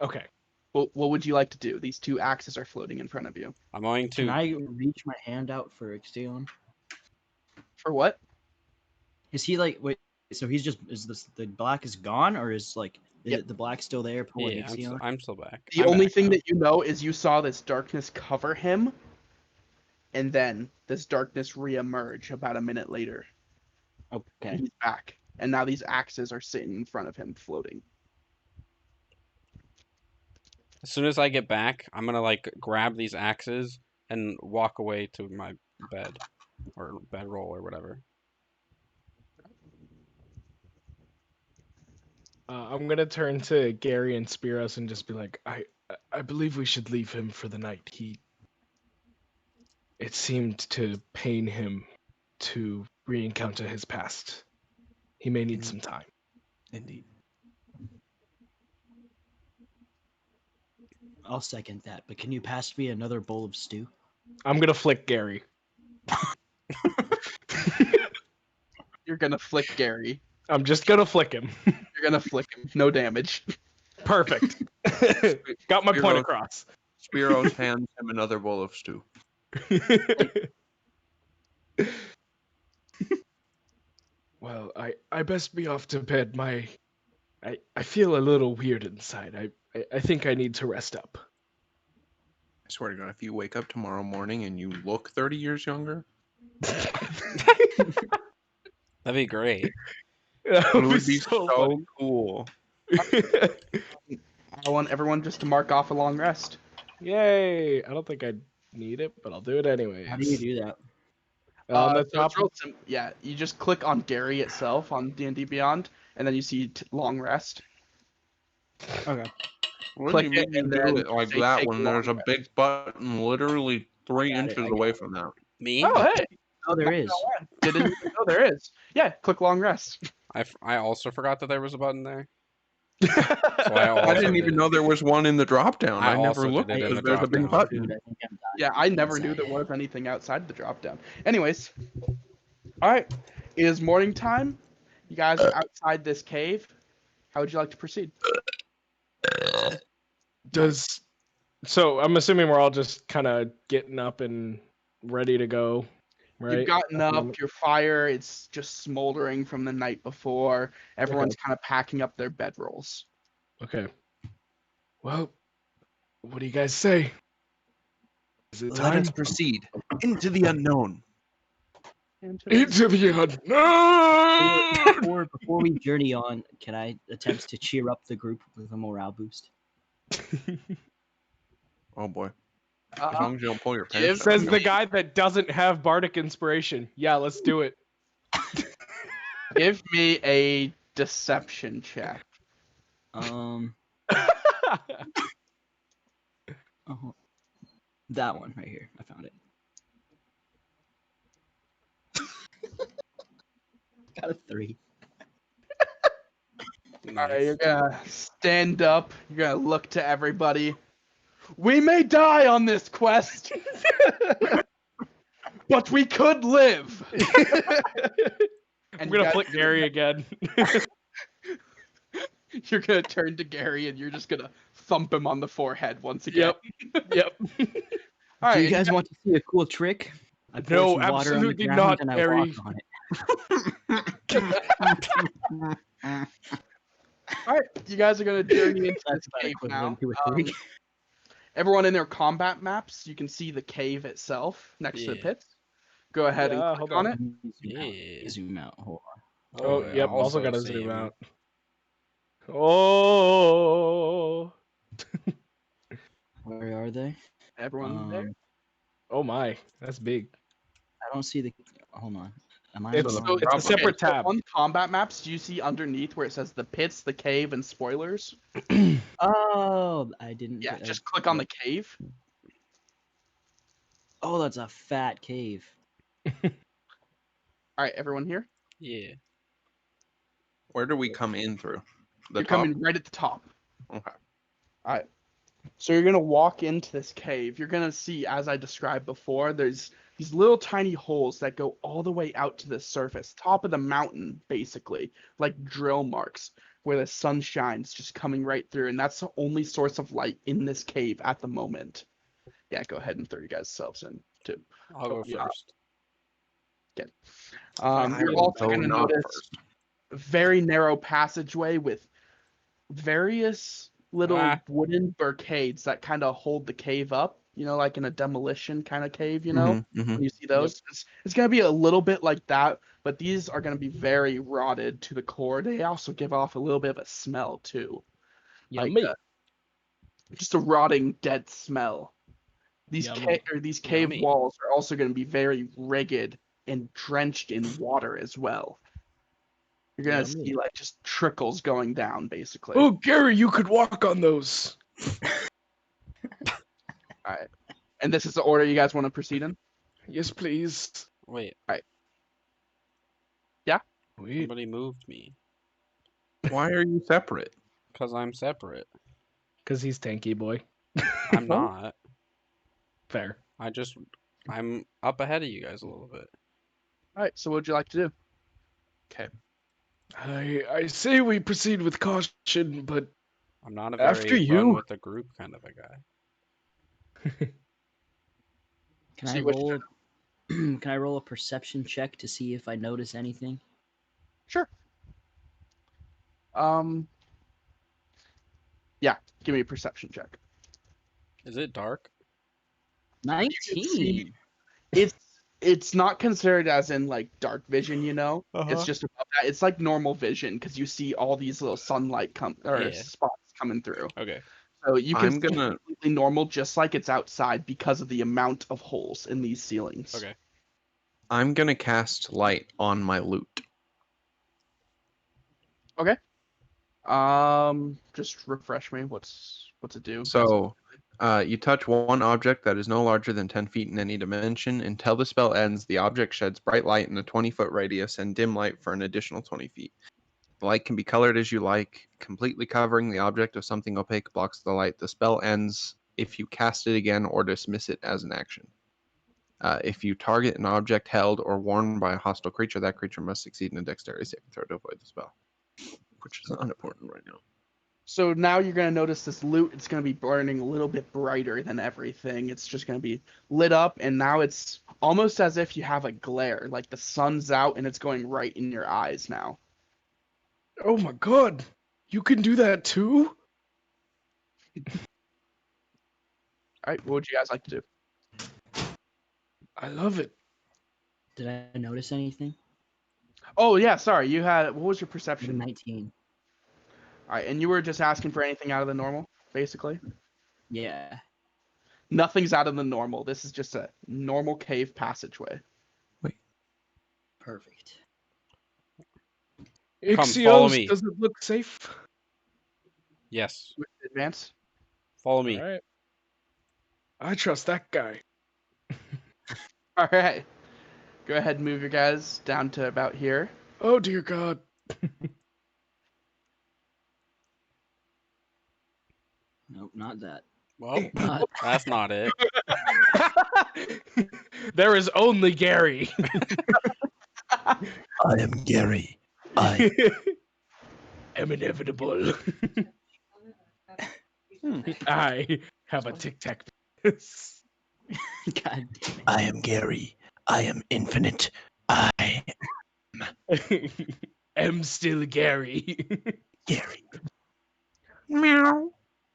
S2: Okay.
S4: what would you like to do? These two axes are floating in front of you.
S3: I'm going
S5: Can
S3: to.
S5: I reach my hand out for Ixion?
S4: For what?
S5: Is he like wait? So he's just the black is gone, or is like
S4: Yep.
S5: the black still there pulling
S3: Yeah,
S5: Ixion?
S3: I'm still back.
S4: The
S3: I'm
S4: only
S3: back
S4: thing
S3: now.
S4: that you know is you saw this darkness cover him, and then this darkness reemerge about a minute later. And
S5: Okay.
S4: he's back. And now these axes are sitting in front of him, floating.
S3: As soon as I get back, I'm gonna like grab these axes and walk away to my bed or bedroll or whatever.
S2: I'm gonna turn to Gary and Spiros and just be like, I believe we should leave him for the night. It seemed to pain him to re-encounter his past. He may need some time.
S1: Indeed.
S5: I'll second that. But can you pass me another bowl of stew?
S2: I'm gonna flick Gary.
S4: You're gonna flick Gary.
S2: I'm just gonna flick him.
S4: You're gonna flick him. No damage.
S2: Perfect. Got my point across.
S1: Spiros hands him another bowl of stew.
S2: Well, I best be off to bed. I feel a little weird inside. I think I need to rest up.
S1: I swear to God, if you wake up tomorrow morning and you look 30 years younger,
S3: That'd be great.
S2: That
S1: it would be
S2: so
S1: so cool.
S4: I want everyone just to mark off a long rest.
S2: Yay! I don't think I need it, but I'll do it anyways.
S5: How do you do that?
S2: On the
S4: So
S2: top.
S4: it's real yeah, you just click on Gary itself on D&D Beyond, and then you see long rest.
S5: Okay.
S1: What
S4: Click
S1: do you
S4: it
S1: mean you
S4: and
S1: do
S4: then
S1: it like
S4: say
S1: that
S4: take
S1: when
S4: a
S1: there's a
S4: long
S1: big button literally 3
S5: got it,
S1: inches
S5: I
S1: away
S5: got
S1: from that?
S3: Me?
S4: Oh, hey,
S5: Oh, there is.
S4: didn't even know there is. Yeah, click long rest.
S3: I also forgot that there was a button there.
S1: I
S3: also
S1: didn't
S3: did
S1: even
S3: it.
S1: know there was one in the drop down.
S3: I
S1: I never
S3: also
S1: looked
S3: did it in
S1: because
S3: the
S1: there's a big
S3: drop-down.
S1: button.
S5: I think I'm
S4: Yeah, I never knew
S5: inside.
S4: there was anything outside the drop down. Anyways, all right, it is morning time. You guys are outside this cave. How would you like to proceed?
S2: So I'm assuming we're all just kind of getting up and ready to go, right?
S4: You've gotten
S2: At the
S4: up,
S2: moment?
S4: your fire, it's just smoldering from the night before. Everyone's kind of packing up their bedrolls.
S2: Okay. Well, what do you guys say? Is it
S1: Let
S2: time?
S1: us proceed into the unknown.
S2: Into the unknown!
S5: Before we journey on, can I attempt to cheer up the group with a morale boost?
S1: Oh boy. As long as you don't pull your
S4: Give-
S1: pants down.
S2: Says the guy that doesn't have bardic inspiration. Yeah, let's do it.
S4: Give me a deception check.
S5: Oh, that one right here. I found it. Got a 3.
S4: All right, you're gonna stand up. You're gonna look to everybody. We may die on this quest, but we could live.
S2: I'm
S4: you
S2: gonna
S4: guys
S2: flick Gary again.
S4: You're gonna turn to Gary and you're just gonna thump him on the forehead once again.
S2: Yep.
S4: All right.
S5: Do you
S4: and
S5: guys want to see a cool trick? I pour
S2: No,
S5: some water on the
S2: absolutely
S5: ground
S2: not,
S5: and I
S2: Gary.
S5: walk on it.
S4: All right, you guys are gonna journey into
S5: That's
S4: this
S5: about
S4: cave now.
S5: equivalent to a 3.
S4: Everyone in their combat maps, you can see the cave itself next to the
S3: Yeah.
S4: pits. Go ahead and
S2: Yeah,
S4: click
S2: hold
S4: on
S2: on.
S4: it.
S3: Yeah.
S5: Zoom out. Hold on.
S2: Oh,
S3: yeah,
S2: yep. Also gotta
S3: same.
S2: zoom out. Oh.
S5: Where are they?
S4: Everyone there.
S2: Oh my, that's big.
S5: I don't see the. Hold on. Am I on
S2: It's
S5: the
S4: So
S5: wrong?
S2: it's a separate
S4: so
S2: tab.
S4: on combat maps, do you see underneath where it says the pits, the cave, and spoilers?
S5: Oh, I didn't.
S4: Yeah,
S5: get-
S4: just click on the cave.
S5: Oh, that's a fat cave.
S4: All right, everyone here.
S3: Yeah.
S1: Where do we come in through? The
S4: You're
S1: top?
S4: coming right at the top.
S1: Okay.
S4: All right. So you're gonna walk into this cave. You're gonna see, as I described before, there's these little tiny holes that go all the way out to the surface, top of the mountain, basically, like drill marks, where the sun shines just coming right through, and that's the only source of light in this cave at the moment. Yeah, go ahead and throw you guys selves in too.
S3: I'll go
S4: Yeah.
S3: first.
S1: I
S4: You're
S1: will
S4: also
S1: go
S4: gonna
S1: not
S4: notice
S1: first.
S4: a very narrow passageway with various little
S3: Ah.
S4: wooden barricades that kind of hold the cave up, like in a demolition kind of cave, when you see those. It's going to be a little bit like that, but these are going to be very rotted to the core. They also give off a little bit of a smell too,
S2: Yummy.
S4: like just a rotting dead smell. These
S2: Yummy.
S4: these cave
S3: Yummy.
S4: walls are also going to be very ragged and drenched in water as well. You're going to
S2: Yummy.
S4: see like just trickles going down basically.
S2: Oh, Gary, you could walk on those.
S4: All right. And this is the order you guys want to proceed in?
S2: Yes, please.
S3: Wait.
S2: Wait.
S3: Somebody moved me.
S1: Why are you separate?
S3: Because I'm separate.
S2: Because he's tanky boy.
S3: I'm not.
S2: Fair.
S3: I'm up ahead of you guys a little bit.
S4: All right. So what would you like to do?
S1: Okay.
S2: I say we proceed with caution, but
S3: I'm not a
S2: After
S3: very
S2: you.
S3: run with the group kind of a guy.
S5: Can
S4: See
S5: I
S4: what
S5: roll? Can I roll a perception check to see if I notice anything?
S4: Sure. Yeah. Give me a perception check.
S3: Is it dark?
S5: 19.
S4: It's not considered as in like dark vision,
S3: Uh-huh.
S4: It's just above that. It's like normal vision because you see all these little sunlight
S3: Yeah.
S4: spots coming through.
S3: Okay.
S4: So you can
S1: I'm
S4: see
S1: gonna-
S4: completely normal, just like it's outside because of the amount of holes in these ceilings.
S3: Okay.
S1: I'm gonna cast light on my loot.
S4: Just refresh me. What's it do?
S1: So, you touch one object that is no larger than 10 feet in any dimension. Until the spell ends, the object sheds bright light in a 20-foot radius and dim light for an additional 20 feet. The light can be colored as you like, completely covering the object if something opaque blocks the light. The spell ends if you cast it again or dismiss it as an action. If you target an object held or worn by a hostile creature, that creature must succeed in a dexterity saving throw to avoid the spell, which is unimportant right now.
S4: So now you're going to notice this loot, it's going to be burning a little bit brighter than everything. It's just going to be lit up, and now it's almost as if you have a glare, like the sun's out and it's going right in your eyes now.
S2: oh my god, you can do that too?
S4: All right, what would you guys like to do?
S2: I love it.
S5: Did I notice anything?
S4: Oh, yeah, sorry. What was your perception?
S5: 19.
S4: All right, and you were just asking for anything out of the normal, basically?
S5: Yeah.
S4: Nothing's out of the normal. This is just a normal cave passageway.
S5: Perfect.
S3: follow
S2: Ixios,
S3: me.
S2: does it look safe?
S3: Yes.
S4: With advance?
S3: Follow me.
S2: All right. I trust that guy.
S4: All right. Go ahead and move your guys down to about here.
S2: Oh dear god.
S5: Nope, not that.
S3: Well,
S5: Not
S3: that's not it.
S2: There is only Gary.
S1: I am Gary. I.
S2: am inevitable. I have a tic tac.
S5: God damn it.
S1: I am Gary. I am infinite. I
S2: am still Gary.
S1: Gary. Meow.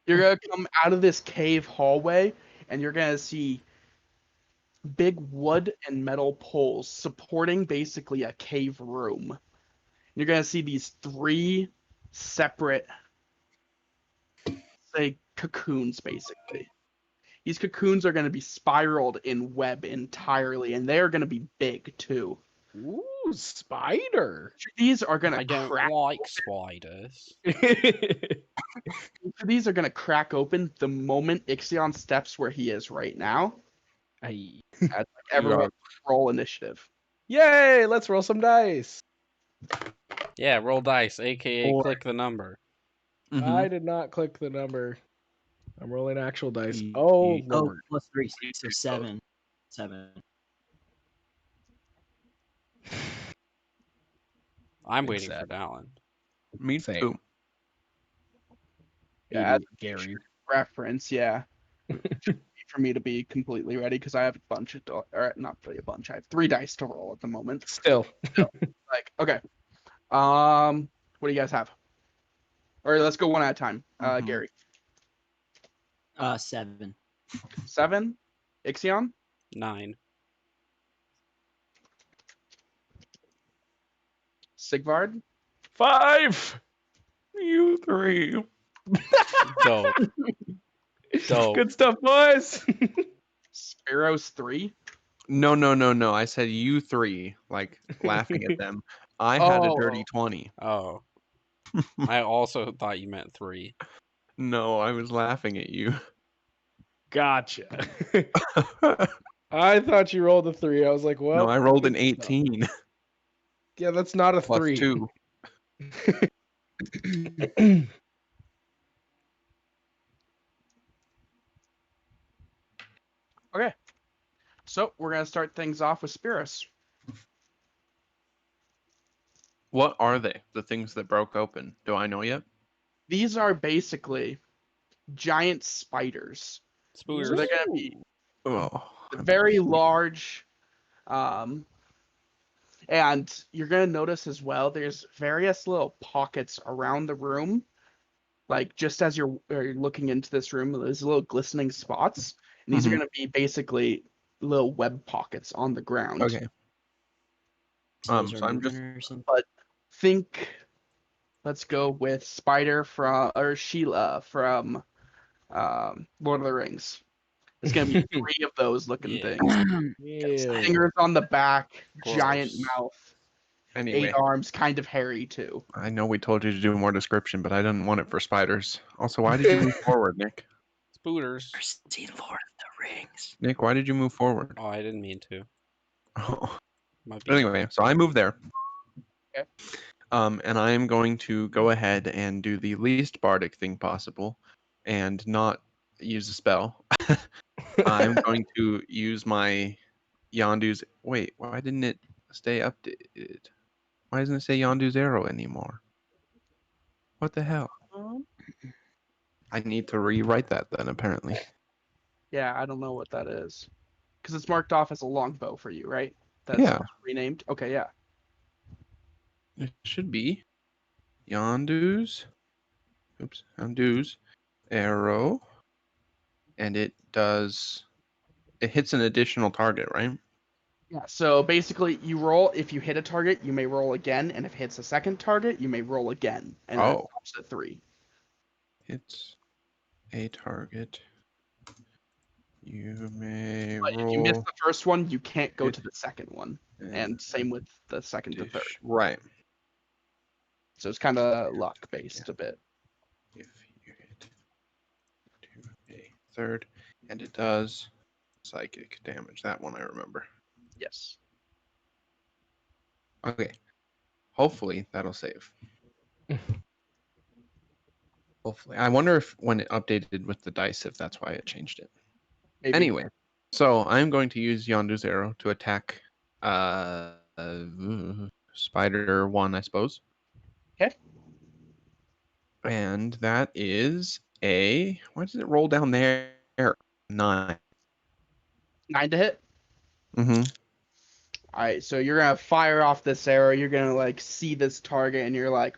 S4: You're gonna come out of this cave hallway, and you're gonna see big wood and metal poles supporting basically a cave room. You're gonna see these 3 separate, say, cocoons, basically. These cocoons are gonna be spiraled in web entirely, and they are gonna be big too.
S2: Ooh, spider.
S4: These are gonna
S3: I don't
S4: crack.
S3: like spiders.
S4: These are gonna crack open the moment Ixion steps where he is right now.
S2: Aye.
S4: Everyone roll initiative.
S2: Yay! Let's roll some dice.
S3: Yeah, roll dice, aka
S5: 4.
S3: click the number.
S2: I did not click the number. I'm rolling actual dice.
S1: Ye-
S2: Oh
S1: ye-
S5: Oh,
S2: lord.
S5: plus 3, so 7. 7.
S3: I'm
S2: It's
S3: waiting for
S2: sad.
S3: Dallin.
S1: Me
S2: Same.
S1: too.
S4: Yeah, as
S2: Gary.
S4: reference, yeah. For me to be completely ready because I have a bunch of or not really a bunch. I have 3 dice to roll at the moment.
S2: Still.
S4: Like, okay. What do you guys have? Or let's go one at a time.
S1: Mhm.
S4: Gary.
S5: 7.
S4: 7. Ixion.
S3: 9.
S4: Sigvard.
S2: 5.
S1: You 3.
S3: Dope. Dope.
S2: Good stuff, boys.
S4: Spiros 3.
S1: No. I said you 3, like laughing at them. I had a dirty 20.
S3: Oh. I also thought you meant 3.
S1: No, I was laughing at you.
S2: Gotcha. I thought you rolled a 3. I was like, well.
S1: No, I rolled an
S2: good stuff.
S1: 18
S2: Yeah, that's not a
S1: plus
S2: 3.
S1: 2.
S4: Okay. So we're gonna start things off with Spiros.
S1: What are they? The things that broke open? Do I know yet?
S4: These are basically giant spiders.
S3: Spooters.
S4: So they're gonna be
S1: Oh,
S4: very large. Um, and you're gonna notice as well, there's various little pockets around the room. Like just as you're looking into this room, there's little glistening spots, and these are
S1: Mhm.
S4: gonna be basically little web pockets on the ground.
S1: Okay.
S5: Those
S1: So
S5: are
S1: I'm just
S5: movement or something.
S4: But think, let's go with Spider from or Sheila from Lord of the Rings. It's gonna be 3 of those looking
S3: Yeah.
S4: things.
S2: Yeah.
S4: Fingers on the back, giant
S3: Gross.
S4: mouth,
S1: anyway.
S4: 8 arms, kind of hairy too.
S1: I know we told you to do more description, but I didn't want it for spiders. Also, why did you move forward, Nick?
S3: Spooters.
S5: See Lord of the Rings.
S1: Nick, why did you move forward?
S3: Oh, I didn't mean to.
S1: Oh.
S3: Might be
S1: But anyway, so I moved there.
S4: Okay.
S1: And I am going to go ahead and do the least bardic thing possible and not use a spell. I'm going to use my Yondu's. Wait, why didn't it stay updated? Why doesn't it say Yondu's arrow anymore? What the hell? I need to rewrite that then, apparently.
S4: Yeah, I don't know what that is. Because it's marked off as a longbow for you, right? That's
S1: Yeah.
S4: renamed. Okay, yeah.
S1: It should be Yondu's. Oops, Yondu's arrow. And it does. It hits an additional target, right?
S4: Yeah, so basically you roll, if you hit a target, you may roll again, and if it hits a second target, you may roll again. And then it
S1: Oh.
S4: drops to 3.
S1: Hits a target. You may
S4: But if you miss
S1: roll.
S4: the first one, you can't go
S1: Hit
S4: to the second one.
S1: an
S4: And same with the second to third.
S1: Right.
S4: So it's kind of luck based a bit.
S1: If you hit to a third, and it does psychic damage. That one I remember.
S4: Yes.
S1: Okay. Hopefully that'll save. Hopefully, I wonder if when it updated with the dice, if that's why it changed it.
S4: Maybe.
S1: Anyway, so I'm going to use Yondu's arrow to attack Spider 1, I suppose.
S4: Okay.
S1: And that is a, why does it roll down there? 9.
S4: 9 to hit.
S1: Mm-hmm.
S4: All right, so you're gonna fire off this arrow. You're gonna like see this target, and you're like,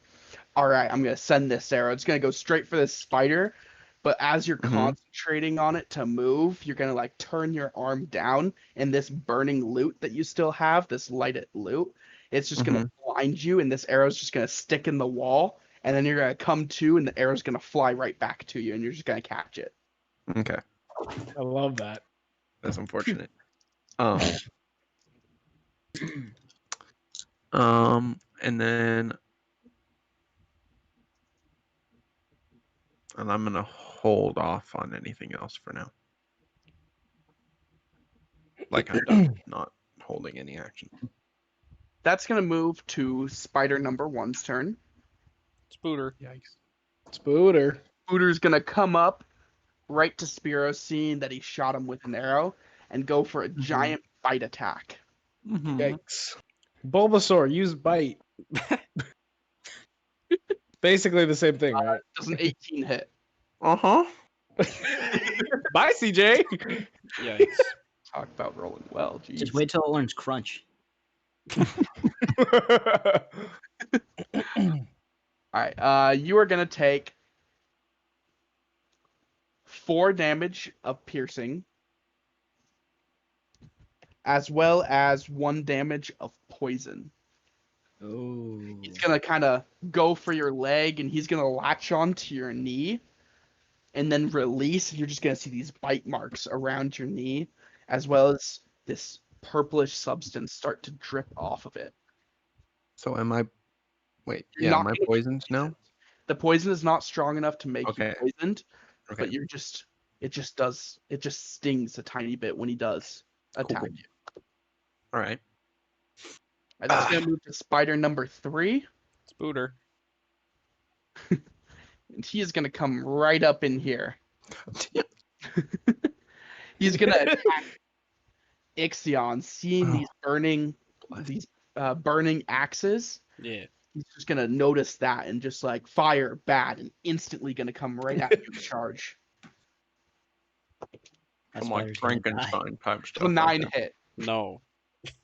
S4: all right, I'm gonna send this arrow. It's gonna go straight for this spider. But as you're
S1: Mhm.
S4: concentrating on it to move, you're gonna like turn your arm down, and this burning loot that you still have, this lighted loot, it's just gonna blind you, and this arrow's just gonna stick in the wall, and then you're gonna come to, and the arrow's gonna fly right back to you, and you're just gonna catch it.
S1: Okay,
S2: I love that.
S1: that's unfortunate. And then, and I'm gonna hold off on anything else for now. Like I'm done, not holding any action.
S4: That's gonna move to spider number 1's turn.
S3: Spooter.
S1: Yikes.
S2: Spooter.
S4: Booter's gonna come up right to Spiro, seeing that he shot him with an arrow, and go for a giant bite attack.
S2: Yikes. Bulbasaur, use bite. Basically the same thing, right?
S4: Does an 18 hit?
S1: Uh-huh.
S2: Bye, CJ.
S3: Yikes.
S4: Talk about rolling well, jeez.
S5: Just wait till it learns crunch.
S4: Alright, you are gonna take 4 damage of piercing, as well as 1 damage of poison.
S5: Oh.
S4: He's gonna kind of go for your leg, and he's gonna latch onto your knee, and then release, and you're just gonna see these bite marks around your knee, as well as this purplish substance start to drip off of it.
S1: So am I? Wait,
S4: You're
S1: yeah,
S4: not
S1: am I
S4: gonna be
S1: poisoned now?
S4: poisoned. The poison is not strong enough to make
S1: Okay.
S4: you poisoned,
S1: Okay.
S4: but it just stings a tiny bit when he does attack
S1: Cool.
S4: you.
S1: All right.
S4: And that's gonna move to spider number 3,
S3: Spooter.
S4: and he is gonna come right up in here. He's gonna attack Ixion, seeing these burning axes.
S3: Yeah.
S4: He's just gonna notice that and just like fire bad, and instantly gonna come right at you and charge.
S5: That
S1: I'm like
S5: spider's gonna die.
S1: Frankenstein type stuff.
S4: So 9
S1: like
S4: hit.
S3: No.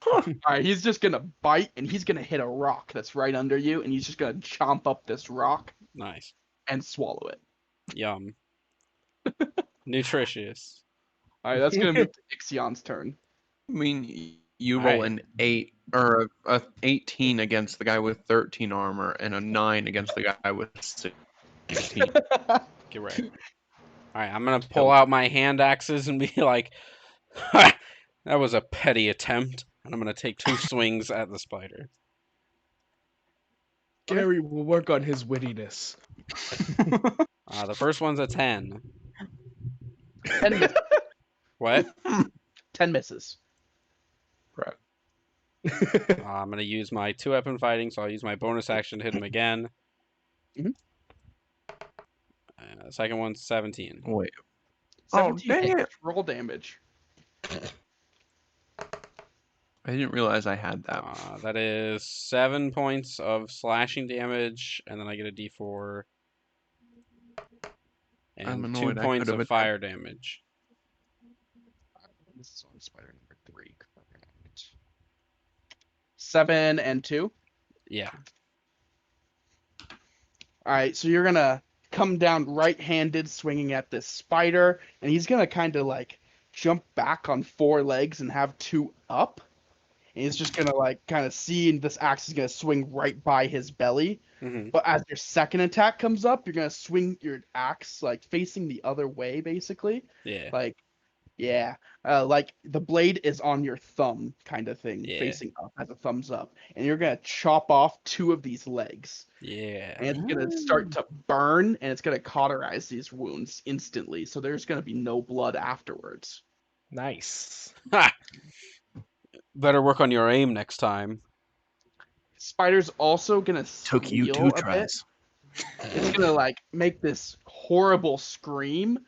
S4: Alright, he's just gonna bite, and he's gonna hit a rock that's right under you, and he's just gonna chomp up this rock
S3: Nice.
S4: and swallow it.
S3: Yum. Nutritious.
S4: Alright, that's gonna move to Ixion's turn.
S1: I mean, you roll
S3: Alright.
S1: an 8 or a 18 against the guy with 13 armor and a 9 against the guy with 16.
S3: Get ready. Alright, I'm gonna pull out my hand axes and be like, ha! That was a petty attempt. And I'm gonna take 2 swings at the spider.
S2: Gary will work on his wittiness.
S3: The first one's a 10.
S4: 10 misses.
S3: What?
S4: 10 misses.
S1: Right.
S3: I'm gonna use my 2-weapon fighting, so I'll use my bonus action to hit him again.
S4: Mhm.
S3: The second one's 17.
S1: Wait.
S4: 17
S1: dang
S4: hits. Roll damage.
S1: I didn't realize I had that.
S3: That is 7 points of slashing damage, and then I get a d4.
S1: I'm
S3: And 2
S1: annoyed I
S3: points
S1: could've
S3: of
S1: attacked.
S3: fire damage.
S4: This is on spider number 3. Correct. 7 and 2.
S3: Yeah.
S4: Alright, so you're gonna come down right-handed, swinging at this spider, and he's gonna kind of like jump back on 4 legs and have 2 up. And he's just gonna like kind of see, and this axe is gonna swing right by his belly.
S3: Mm-hmm.
S4: But as your second attack comes up, you're gonna swing your axe like facing the other way, basically.
S3: Yeah.
S4: Like the blade is on your thumb, kind of thing,
S3: Yeah.
S4: facing up as a thumbs up, and you're gonna chop off 2 of these legs,
S3: Yeah.
S4: and it's gonna start to burn, and it's gonna cauterize these wounds instantly. So there's gonna be no blood afterwards.
S2: Nice.
S3: Ha! Better work on your aim next time.
S4: Spider's also gonna
S1: Took you
S4: squeal
S1: 2
S4: a bit.
S1: tries.
S4: It's gonna like make this horrible scream.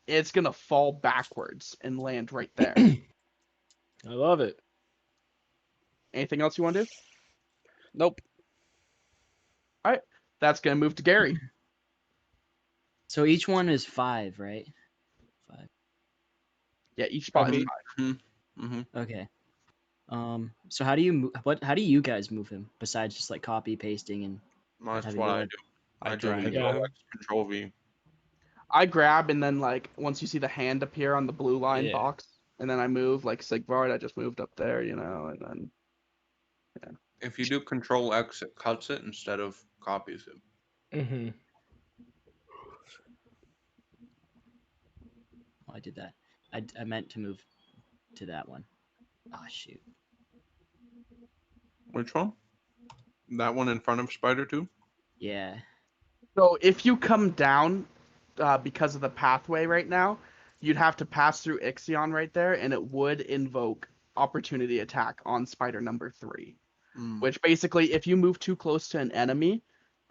S4: It's gonna fall backwards and land right there.
S2: I love it.
S4: Anything else you want to do?
S3: Nope.
S4: All right, that's gonna move to Gary.
S5: So each one is 5, right? 5.
S4: Yeah, each spot is
S2: Okay.
S4: 5.
S1: Mm-hmm.
S5: Okay. So how do you how do you guys move him besides just like copy pasting and
S1: That's
S5: having
S1: what
S5: you
S1: I
S5: like-
S1: do.
S3: I
S1: I do
S3: drag
S1: Control
S2: him.
S1: X, Control V.
S4: I grab and then like once you see the hand appear on the blue line
S3: Yeah.
S4: box, and then I move like Sigvard. I just moved up there, and then
S1: If you do Control X, it cuts it instead of copies it.
S2: Mm-hmm.
S5: Oh, I did that. I meant to move to that one. Oh shoot.
S1: Which one? That one in front of Spider 2?
S5: Yeah.
S4: so if you come down because of the pathway right now, you'd have to pass through Ixion right there, and it would invoke opportunity attack on spider number 3.
S1: Mm.
S4: Which basically, if you move too close to an enemy,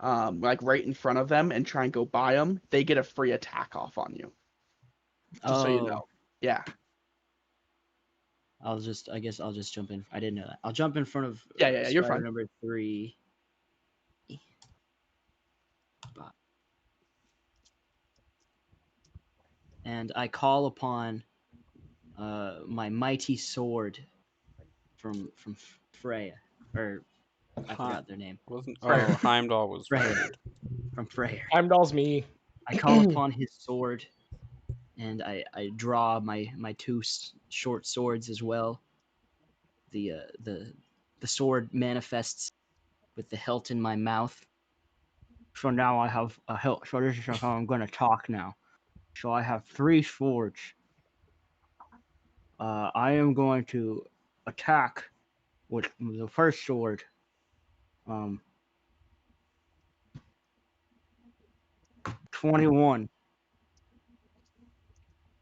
S4: like right in front of them, and try and go by them, they get a free attack off on you. Just so you know. Yeah.
S5: I guess I'll just jump in. I didn't know that. I'll jump in front of
S4: Yeah, you're
S5: spider
S4: fine.
S5: number 3. Spot. And I call upon my mighty sword from Freya, or I forgot their name.
S3: Wasn't
S4: Freyr.
S3: Heimdall was
S5: Freyr.
S3: Freyr.
S5: From Freyr.
S2: Heimdall's me.
S5: I call upon his sword, and I draw my 2 short swords as well. The sword manifests with the hilt in my mouth. So now I have a hilt. So this is how I'm gonna talk now. So I have 3 swords. I am going to attack with the first sword. 21.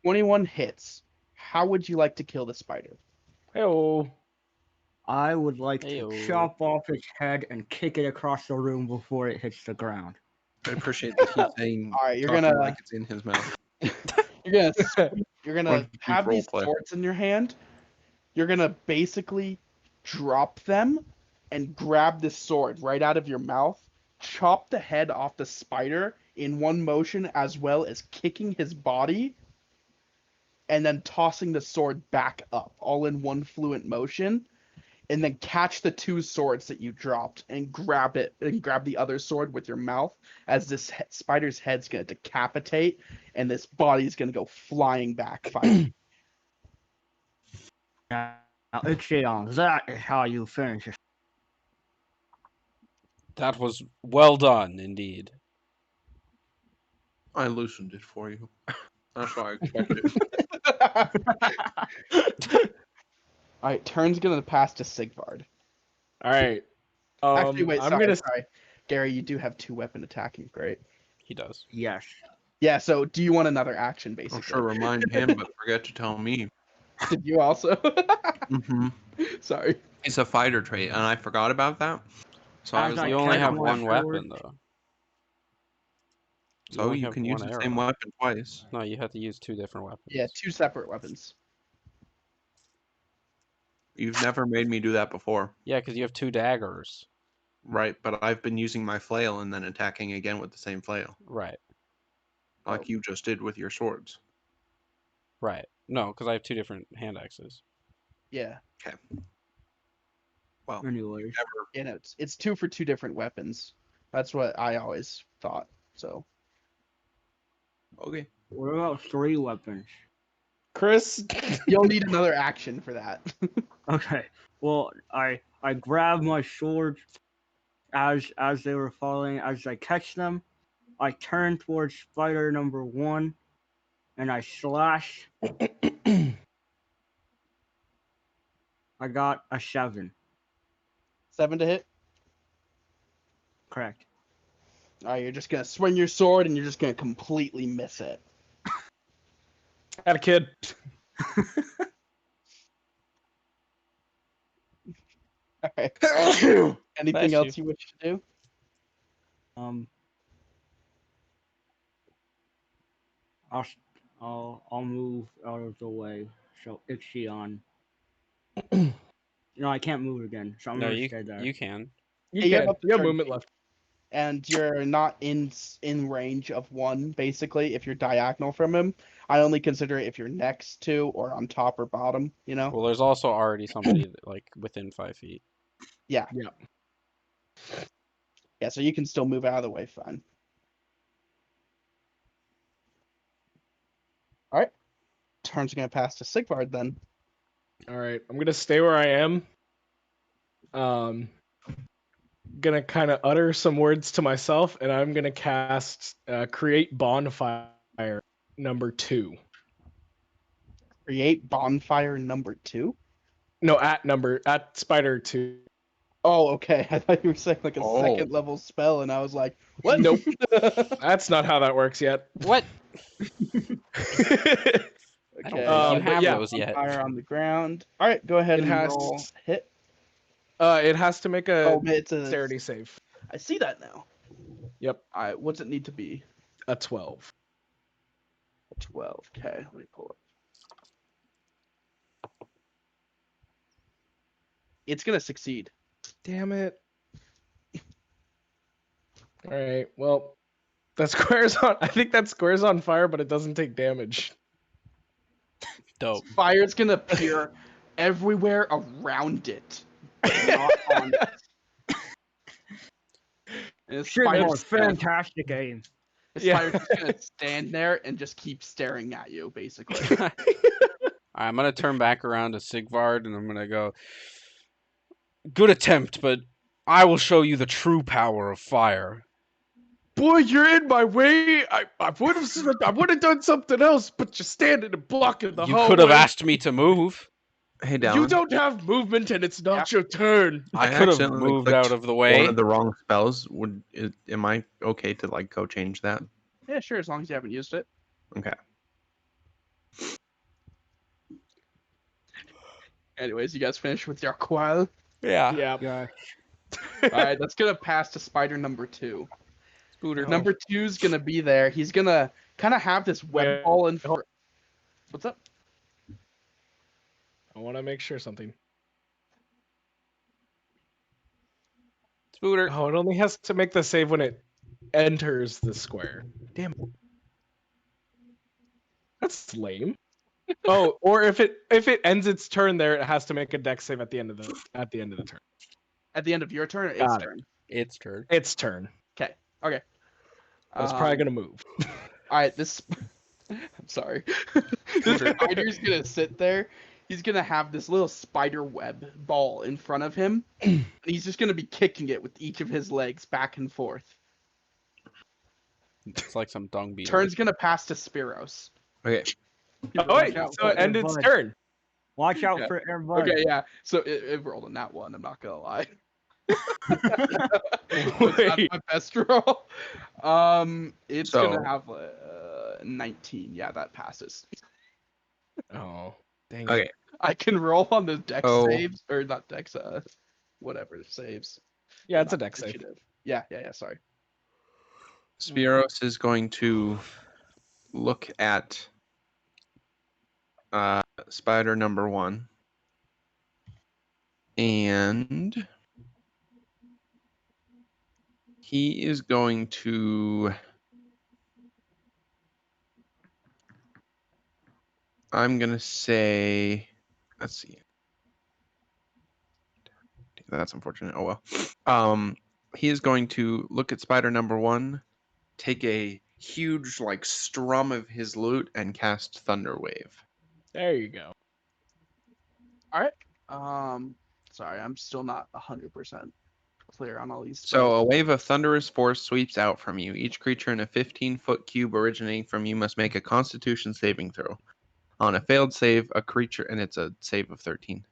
S4: 21 hits. How would you like to kill the spider?
S2: Hey-oh.
S5: I would like to
S3: Heyo.
S5: chop off its head and kick it across the room before it hits the ground.
S1: I appreciate that he's saying
S4: All right, you're
S1: talking
S4: gonna
S1: like it's in his mouth.
S4: you're gonna
S1: One brief
S4: have these
S1: roleplay.
S4: swords in your hand. You're gonna basically drop them and grab this sword right out of your mouth, chop the head off the spider in one motion, as well as kicking his body, and then tossing the sword back up, all in one fluent motion. And then catch the 2 swords that you dropped and grab it and grab the other sword with your mouth as this spider's head's gonna decapitate and this body's gonna go flying back 5 feet.
S5: Now, Ixion, that is how you finish it.
S3: That was well done, indeed.
S1: I loosened it for you. That's what I expected.
S4: All right, turn's gonna pass to Sigvard.
S2: All right.
S4: Actually, wait,
S2: I'm
S4: sorry,
S2: gonna.
S4: sorry. Gary, you do have 2 weapon attacking, great.
S3: He does.
S5: Yes.
S4: Yeah, so do you want another action,
S1: I'll
S4: basically?
S1: sure remind him, but forget to tell me.
S4: Did you also?
S1: Mm-hmm.
S4: Sorry.
S1: It's a fighter trait, and I forgot about that. So I
S5: As
S1: was
S5: I
S1: like,
S3: You only
S5: catch
S3: have
S5: my
S3: one
S5: sword-
S3: weapon, though.
S1: so
S3: only
S1: you
S3: have
S1: can use
S3: one
S1: the
S3: arrow.
S1: same weapon twice.
S3: No, you have to use 2 different weapons.
S4: Yeah, 2 separate weapons.
S1: You've never made me do that before.
S3: Yeah, because you have 2 daggers.
S1: Right, but I've been using my flail and then attacking again with the same flail.
S3: Right.
S1: Like you just did with your swords.
S3: Right. No, because I have 2 different hand axes.
S4: Yeah.
S1: Well,
S5: Anyways.
S1: never.
S4: Yeah, no, it's 2 for 2 different weapons. That's what I always thought. So
S1: Okay.
S5: What about 3 weapons?
S2: Chris.
S4: you'll need another action for that.
S5: Okay. Well, I grab my swords as they were falling. As I catch them, I turn towards spider number 1, and I slash. I got a 7.
S4: 7 to hit.
S5: Correct.
S4: All right, you're just gonna swing your sword and you're just gonna completely miss it.
S2: Had a kid.
S4: All right. Anything
S3: Bless
S4: else you wish to do?
S5: I'll move out of the way. So Ixion. No, I can't move again. So I'm
S3: No,
S5: gonna
S3: you
S5: stay there.
S3: you can.
S2: You
S4: You have
S2: can.
S4: up to
S2: You have
S4: 30
S2: movement
S4: feet.
S2: left.
S4: And you're not in range of one, basically, if you're diagonal from him. I only consider it if you're next to or on top or bottom, you know?
S3: Well, there's also already somebody like within 5 feet.
S4: Yeah.
S2: Yeah.
S4: Yeah, so you can still move out of the way fine. All right. Turn's gonna pass to Sigvard then.
S2: All right. I'm gonna stay where I am. Gonna kind of utter some words to myself, and I'm gonna cast create bonfire number 2.
S4: Create bonfire number 2.
S2: No, at spider 2.
S4: Oh, okay. I thought you were saying like a
S1: Oh.
S4: second level spell, and I was like, what?
S2: Nope. That's not how that works yet.
S3: What? I don't think you
S2: but
S3: have
S2: yeah.
S3: those yet.
S4: Fire on the ground. All right, go ahead
S2: It
S4: and
S2: has-
S4: roll hit.
S2: It has to make a
S4: Oh, it's a.
S2: dexterity save.
S4: I see that now.
S2: Yep,
S4: All right, what's it need to be?
S2: a 12.
S4: 12. Okay, let me pull it. It's gonna succeed.
S2: Damn it. All right. Well, that square's on. I think that square's on fire, but it doesn't take damage.
S3: Dope.
S4: Fire's gonna appear everywhere around it, but not on it. And the
S5: Shit, that was
S4: spider's
S5: fantastic aim.
S2: Yeah.
S4: just gonna stand there and just keep staring at you, basically.
S3: Alright, I'm gonna turn back around to Sigvard and I'm gonna go. Good attempt, but I will show you the true power of fire.
S2: Boy, you're in my way. I would have done something else, but you're standing and blocking the
S3: You
S2: hallway.
S3: could have asked me to move.
S1: Hey,
S2: You
S1: Dallin.
S2: don't have movement, and it's not your turn.
S3: I could have
S1: accidentally
S3: moved
S1: clicked
S3: out of the
S1: one
S3: way.
S1: of the wrong spells. Am I okay to like go change that?
S4: Yeah, sure, as long as you haven't used it.
S1: Okay.
S4: Anyways, you guys finished with your qual?
S3: Yeah.
S2: Yeah.
S5: Yeah.
S4: Alright, that's gonna pass to spider number 2.
S3: Scooter.
S4: Number 2's gonna be there. He's gonna kind of have this web
S2: Wait,
S4: ball in front. What's up?
S2: I want to make sure something.
S3: Scooter.
S2: Oh, it only has to make the save when it enters the square. Damn it. That's lame. Oh, or if it ends its turn there, it has to make a dex save at the end of the turn.
S4: At the end of your turn or its
S2: Got it.
S4: turn?
S3: It's turn.
S2: Its turn.
S4: Okay.
S2: I was probably gonna move.
S4: Alright, this. I'm sorry. This spider's gonna sit there. He's gonna have this little spider web ball in front of him. And he's just gonna be kicking it with each of his legs back and forth.
S3: It's like some dung beetle.
S4: Turn's gonna pass to Spiros.
S1: Okay.
S2: Oh wait,
S5: out
S2: so it
S5: for
S2: ended its
S5: Bud.
S2: turn.
S5: Watch out
S4: Yeah.
S5: for everybody.
S4: Okay, yeah. So it rolled on that one. I'm not gonna lie. That's
S2: Wait.
S4: my best roll. It's
S1: So-
S4: gonna have 19. Yeah, that passes.
S2: Oh, dang it.
S1: Okay.
S4: I can roll on the dex
S1: Oh.
S4: saves or not dex. Whatever saves.
S2: Yeah, it's a
S4: Not
S2: dex save.
S4: initiative. Yeah. Sorry.
S1: Spiros is going to look at spider number 1. And he is going to. I'm going to say. Let's see. That's unfortunate. Oh well. He is going to look at spider number 1, take a huge like strum of his lute, and cast Thunder Wave.
S2: There you go.
S4: Sorry, I'm still not 100% clear on all these.
S1: So
S4: spells.
S1: a wave of thunderous force sweeps out from you. Each creature in a 15-foot cube originating from you must make a Constitution saving throw. On a failed save, a creature, and it's a save of 13.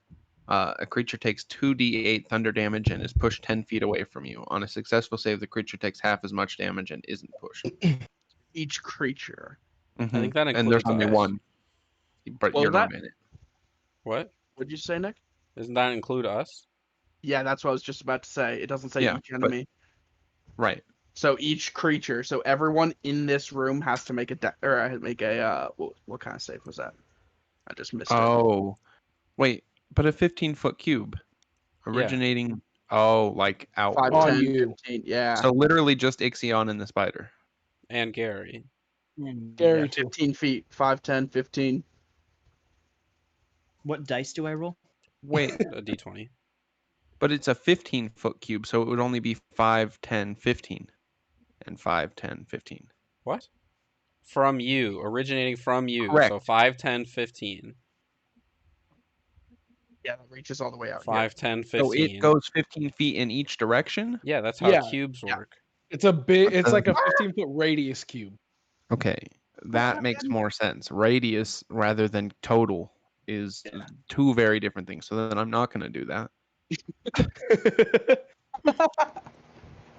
S1: A creature takes 2d8 thunder damage and is pushed 10 feet away from you. On a successful save, the creature takes half as much damage and isn't pushed.
S4: Each creature.
S3: I think that
S1: And there's
S3: includes
S1: only
S3: us.
S1: one. But
S4: Well,
S1: you're not
S4: that-
S1: in it.
S3: What?
S4: What'd you say, Nick?
S3: Doesn't that include us?
S4: Yeah, that's what I was just about to say. It doesn't say
S1: Yeah,
S4: each
S1: but-
S4: enemy.
S1: Right.
S4: So each creature, so everyone in this room has to make what kind of save was that? I just missed it.
S1: Oh, wait, but a 15-foot cube originating. Oh, like
S4: 5,
S1: outward.
S2: On
S4: 10,
S2: you.
S4: 15. Yeah.
S1: So literally just Ixion and the spider.
S3: And Gary.
S5: And
S2: Gary
S4: Yeah,
S2: too.
S4: 15 feet. 5, 10, 15.
S5: what dice do I roll?
S1: Wait,
S3: A D20.
S1: but it's a 15-foot cube, so it would only be 5, 10, 15. And 5, 10, 15.
S3: What? From you, originating from you.
S1: Correct.
S3: So 5, 10, 15.
S4: Yeah, that reaches all the way out
S3: 5, 10,
S1: So
S3: 15.
S1: it goes 15 feet in each direction?
S3: Yeah, that's how
S2: Yeah.
S3: cubes
S4: Yeah.
S3: work.
S2: It's like a
S1: Uh,
S2: 15-foot radius cube.
S1: Okay, that makes more sense. Radius rather than total is
S4: Yeah.
S1: two very different things. So then I'm not going to do that.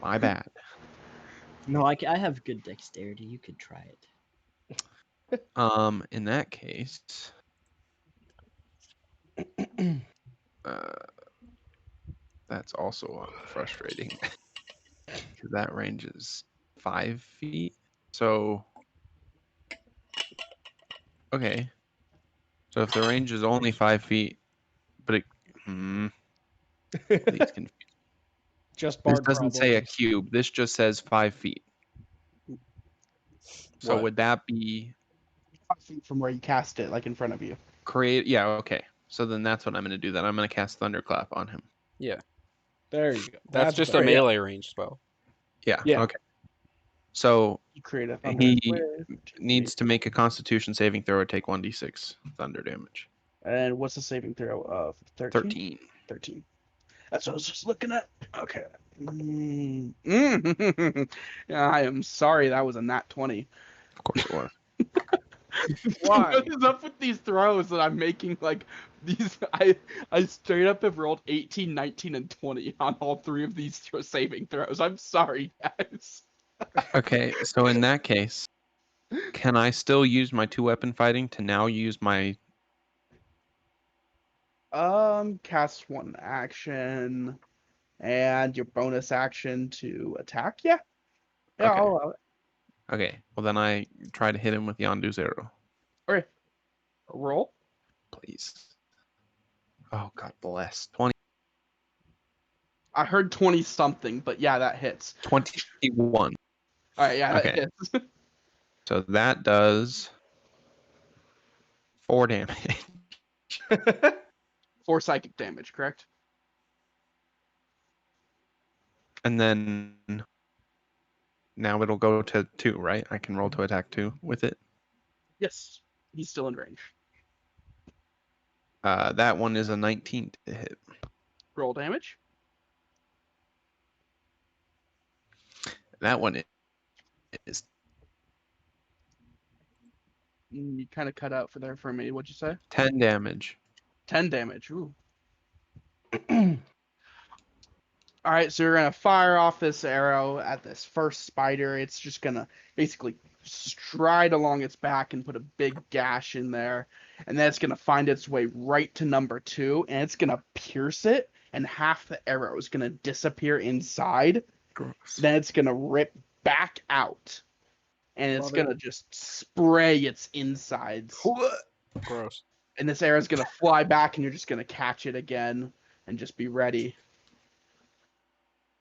S1: My bad.
S5: No, I have good dexterity. You could try it.
S1: In that case, that's also frustrating. 'Cause that range is 5 feet. So, okay. So if the range is only 5 feet, but it, please confuse.
S2: Just
S1: This
S2: bard
S1: doesn't say a
S2: problems.
S1: cube. This just says 5 feet. So
S3: What?
S1: would that be
S4: 5 feet from where you cast it, like in front of you.
S1: create? Yeah, okay. So then that's what I'm going to do. Then I'm going to cast Thunderclap on him.
S3: Yeah.
S2: There you go.
S3: That's just a
S2: better.
S3: melee range spell.
S1: Yeah.
S2: Yeah.
S1: Okay. So
S4: You create a thunder
S1: he
S4: wave,
S1: needs to make a Constitution saving throw or take 1d6 thunder damage.
S4: And what's the saving throw of 13?
S1: 13.
S4: 13. That's what I was just looking at. Okay. Yeah, I am sorry that was a nat 20.
S1: Of course it was.
S2: Why?
S4: What is up with these throws that I'm making? Like these, I straight up have rolled 18, 19, and 20 on all three of these saving throws. I'm sorry, guys.
S1: Okay, so in that case, can I still use my 2-weapon fighting to now use my?
S4: Cast one action, and your bonus action to attack. Yeah, yeah.
S1: Okay.
S4: I'll allow it.
S1: Okay, well then I try to hit him with Yondu's arrow,
S4: Okay. Roll.
S1: please. Oh, God bless. 20,
S4: I heard 20 something, but yeah, that hits.
S1: 21.
S4: All right, yeah, that
S1: Okay.
S4: hits.
S1: So that does 4 damage.
S4: 4 psychic damage, correct?
S1: And then now it'll go to 2, right? I can roll to attack 2 with it.
S4: Yes, he's still in range.
S1: That one is a 19 to hit.
S4: Roll damage.
S1: That one is
S4: You kind of cut out for there for me. What'd you say?
S1: 10 damage.
S4: 10 damage. Ooh. All right, so you're gonna fire off this arrow at this first spider. It's just gonna basically stride along its back and put a big gash in there, and then it's gonna find its way right to number 2, and it's gonna pierce it, and half the arrow is gonna disappear inside.
S1: Gross.
S4: Then it's gonna rip back out, and it's
S2: Love it.
S4: gonna just spray its insides.
S3: Gross.
S4: And this arrow's gonna fly back, and you're just gonna catch it again, and just be ready.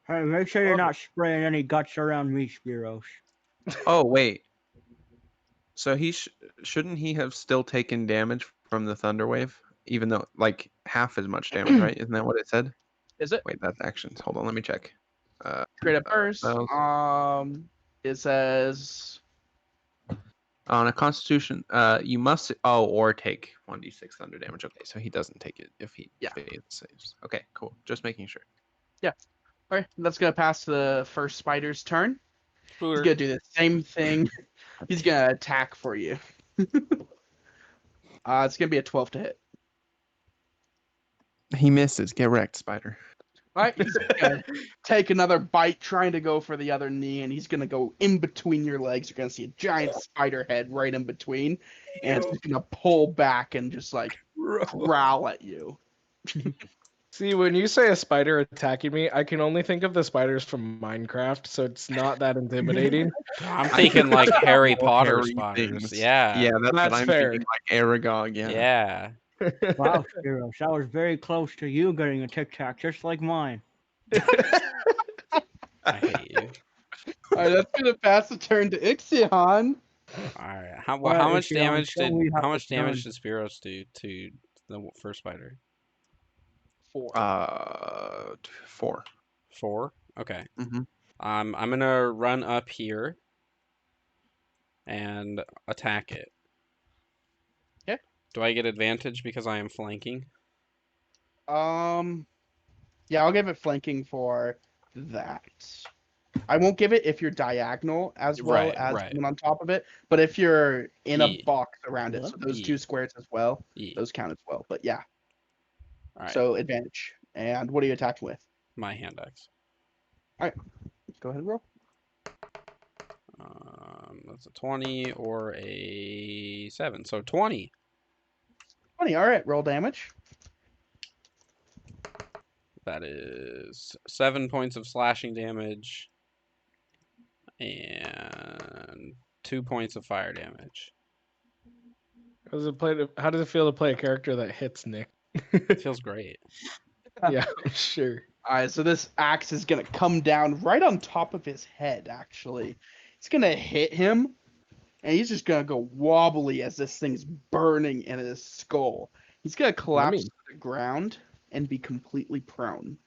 S5: Hey, make sure you're not spraying any guts around me, Spiros.
S1: Oh, wait. So he shouldn't he have still taken damage from the thunder wave, even though like half as much damage, right? Isn't that what it said?
S4: Is it?
S1: Wait, that's actions. Hold on, let me check.
S4: Straight up first.
S1: Spells.
S4: It says
S1: On a Constitution, you must or take 1d6 thunder damage. Okay, so he doesn't take it if he
S4: Yeah.
S1: saves. Okay, cool. Just making sure.
S4: all right, that's gonna pass the first spider's turn. He's
S3: Spooter.
S4: gonna do the same thing. He's gonna attack for you. It's gonna be a 12 to hit.
S1: He misses. Get wrecked, spider.
S4: All right, he's gonna take another bite, trying to go for the other knee, and he's gonna go in between your legs. You're gonna see a giant spider head right in between, and it's just gonna pull back and just like growl at you.
S2: See, when you say a spider attacking me, I can only think of the spiders from Minecraft, so it's not that intimidating.
S3: I'm thinking like Harry
S1: More
S3: Potter
S1: hairy
S3: spiders.
S1: things.
S3: Yeah.
S1: Yeah, that's what
S2: That's
S1: I'm
S2: fair.
S1: thinking, like Aragog, yeah.
S3: Yeah.
S5: Wow, Spiros, I was very close to you getting a Tic Tac just like mine.
S3: I hate you.
S4: All right, that's gonna pass the turn to Ixion.
S3: All right. How
S5: Alright,
S3: much
S5: Ixion,
S3: damage
S5: show
S3: did
S5: me how
S3: how
S5: it's
S3: much damage
S5: done.
S3: did Spiros do to the first spider?
S4: 4.
S1: 4.
S3: 4. Okay.
S1: Mm-hmm.
S3: I'm gonna run up here and attack it.
S4: Okay.
S3: Do I get advantage because I am flanking?
S4: Yeah, I'll give it flanking for that. I won't give it if you're diagonal as well
S3: Right,
S4: as
S3: right.
S4: someone on top of it. But if you're in a
S3: Yeah.
S4: box around it, so those
S3: Yeah.
S4: 2 squares as well,
S3: Yeah.
S4: those count as well. But yeah,
S3: All right.
S4: so advantage. And what are you attacking with?
S3: My hand axe.
S4: Go ahead and roll.
S3: That's a 20 or a 7. So 20.
S4: 20. All right, roll damage.
S3: That is 7 points of slashing damage and 2 points of fire damage.
S2: How does it feel to play a character that hits Nick?
S3: It feels great.
S2: Yeah, I'm sure.
S4: All right, so this axe is gonna come down right on top of his head. Actually, it's gonna hit him, and he's just gonna go wobbly as this thing's burning in his skull. He's gonna collapse to the ground and be completely prone.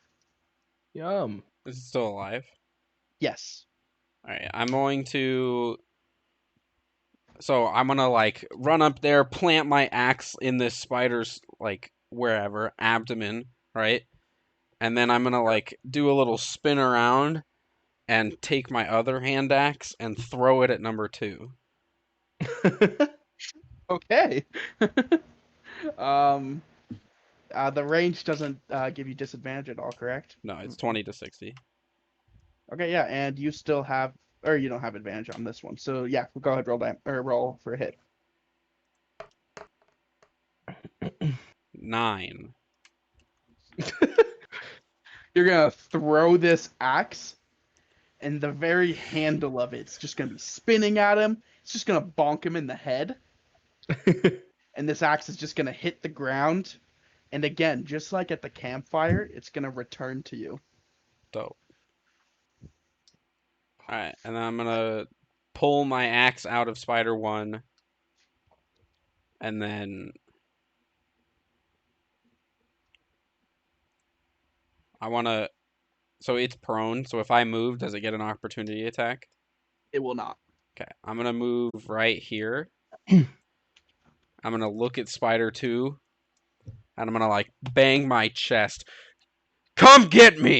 S2: Yum.
S3: Is it still alive?
S4: Yes.
S3: All right, I'm going to. So I'm gonna like run up there, plant my axe in this spider's like wherever abdomen, right? And then I'm gonna like do a little spin around and take my other hand axe and throw it at number 2.
S4: Okay. The range doesn't give you disadvantage at all, correct?
S3: No, it's 20 to 60.
S4: Okay, yeah, and you still have, or you don't have advantage on this one. So yeah, go ahead, roll for a hit.
S3: 9.
S4: You're gonna throw this axe, and the very handle of it's just gonna be spinning at him. It's just gonna bonk him in the head, and this axe is just gonna hit the ground. And again, just like at the campfire, it's gonna return to you.
S3: Dope. Alright, and then I'm gonna pull my axe out of Spider 1. And then I wanna. So it's prone, so if I move, does it get an opportunity attack?
S4: It will not.
S3: Okay, I'm gonna move right here. I'm gonna look at Spider 2. And I'm gonna like bang my chest. Come get me!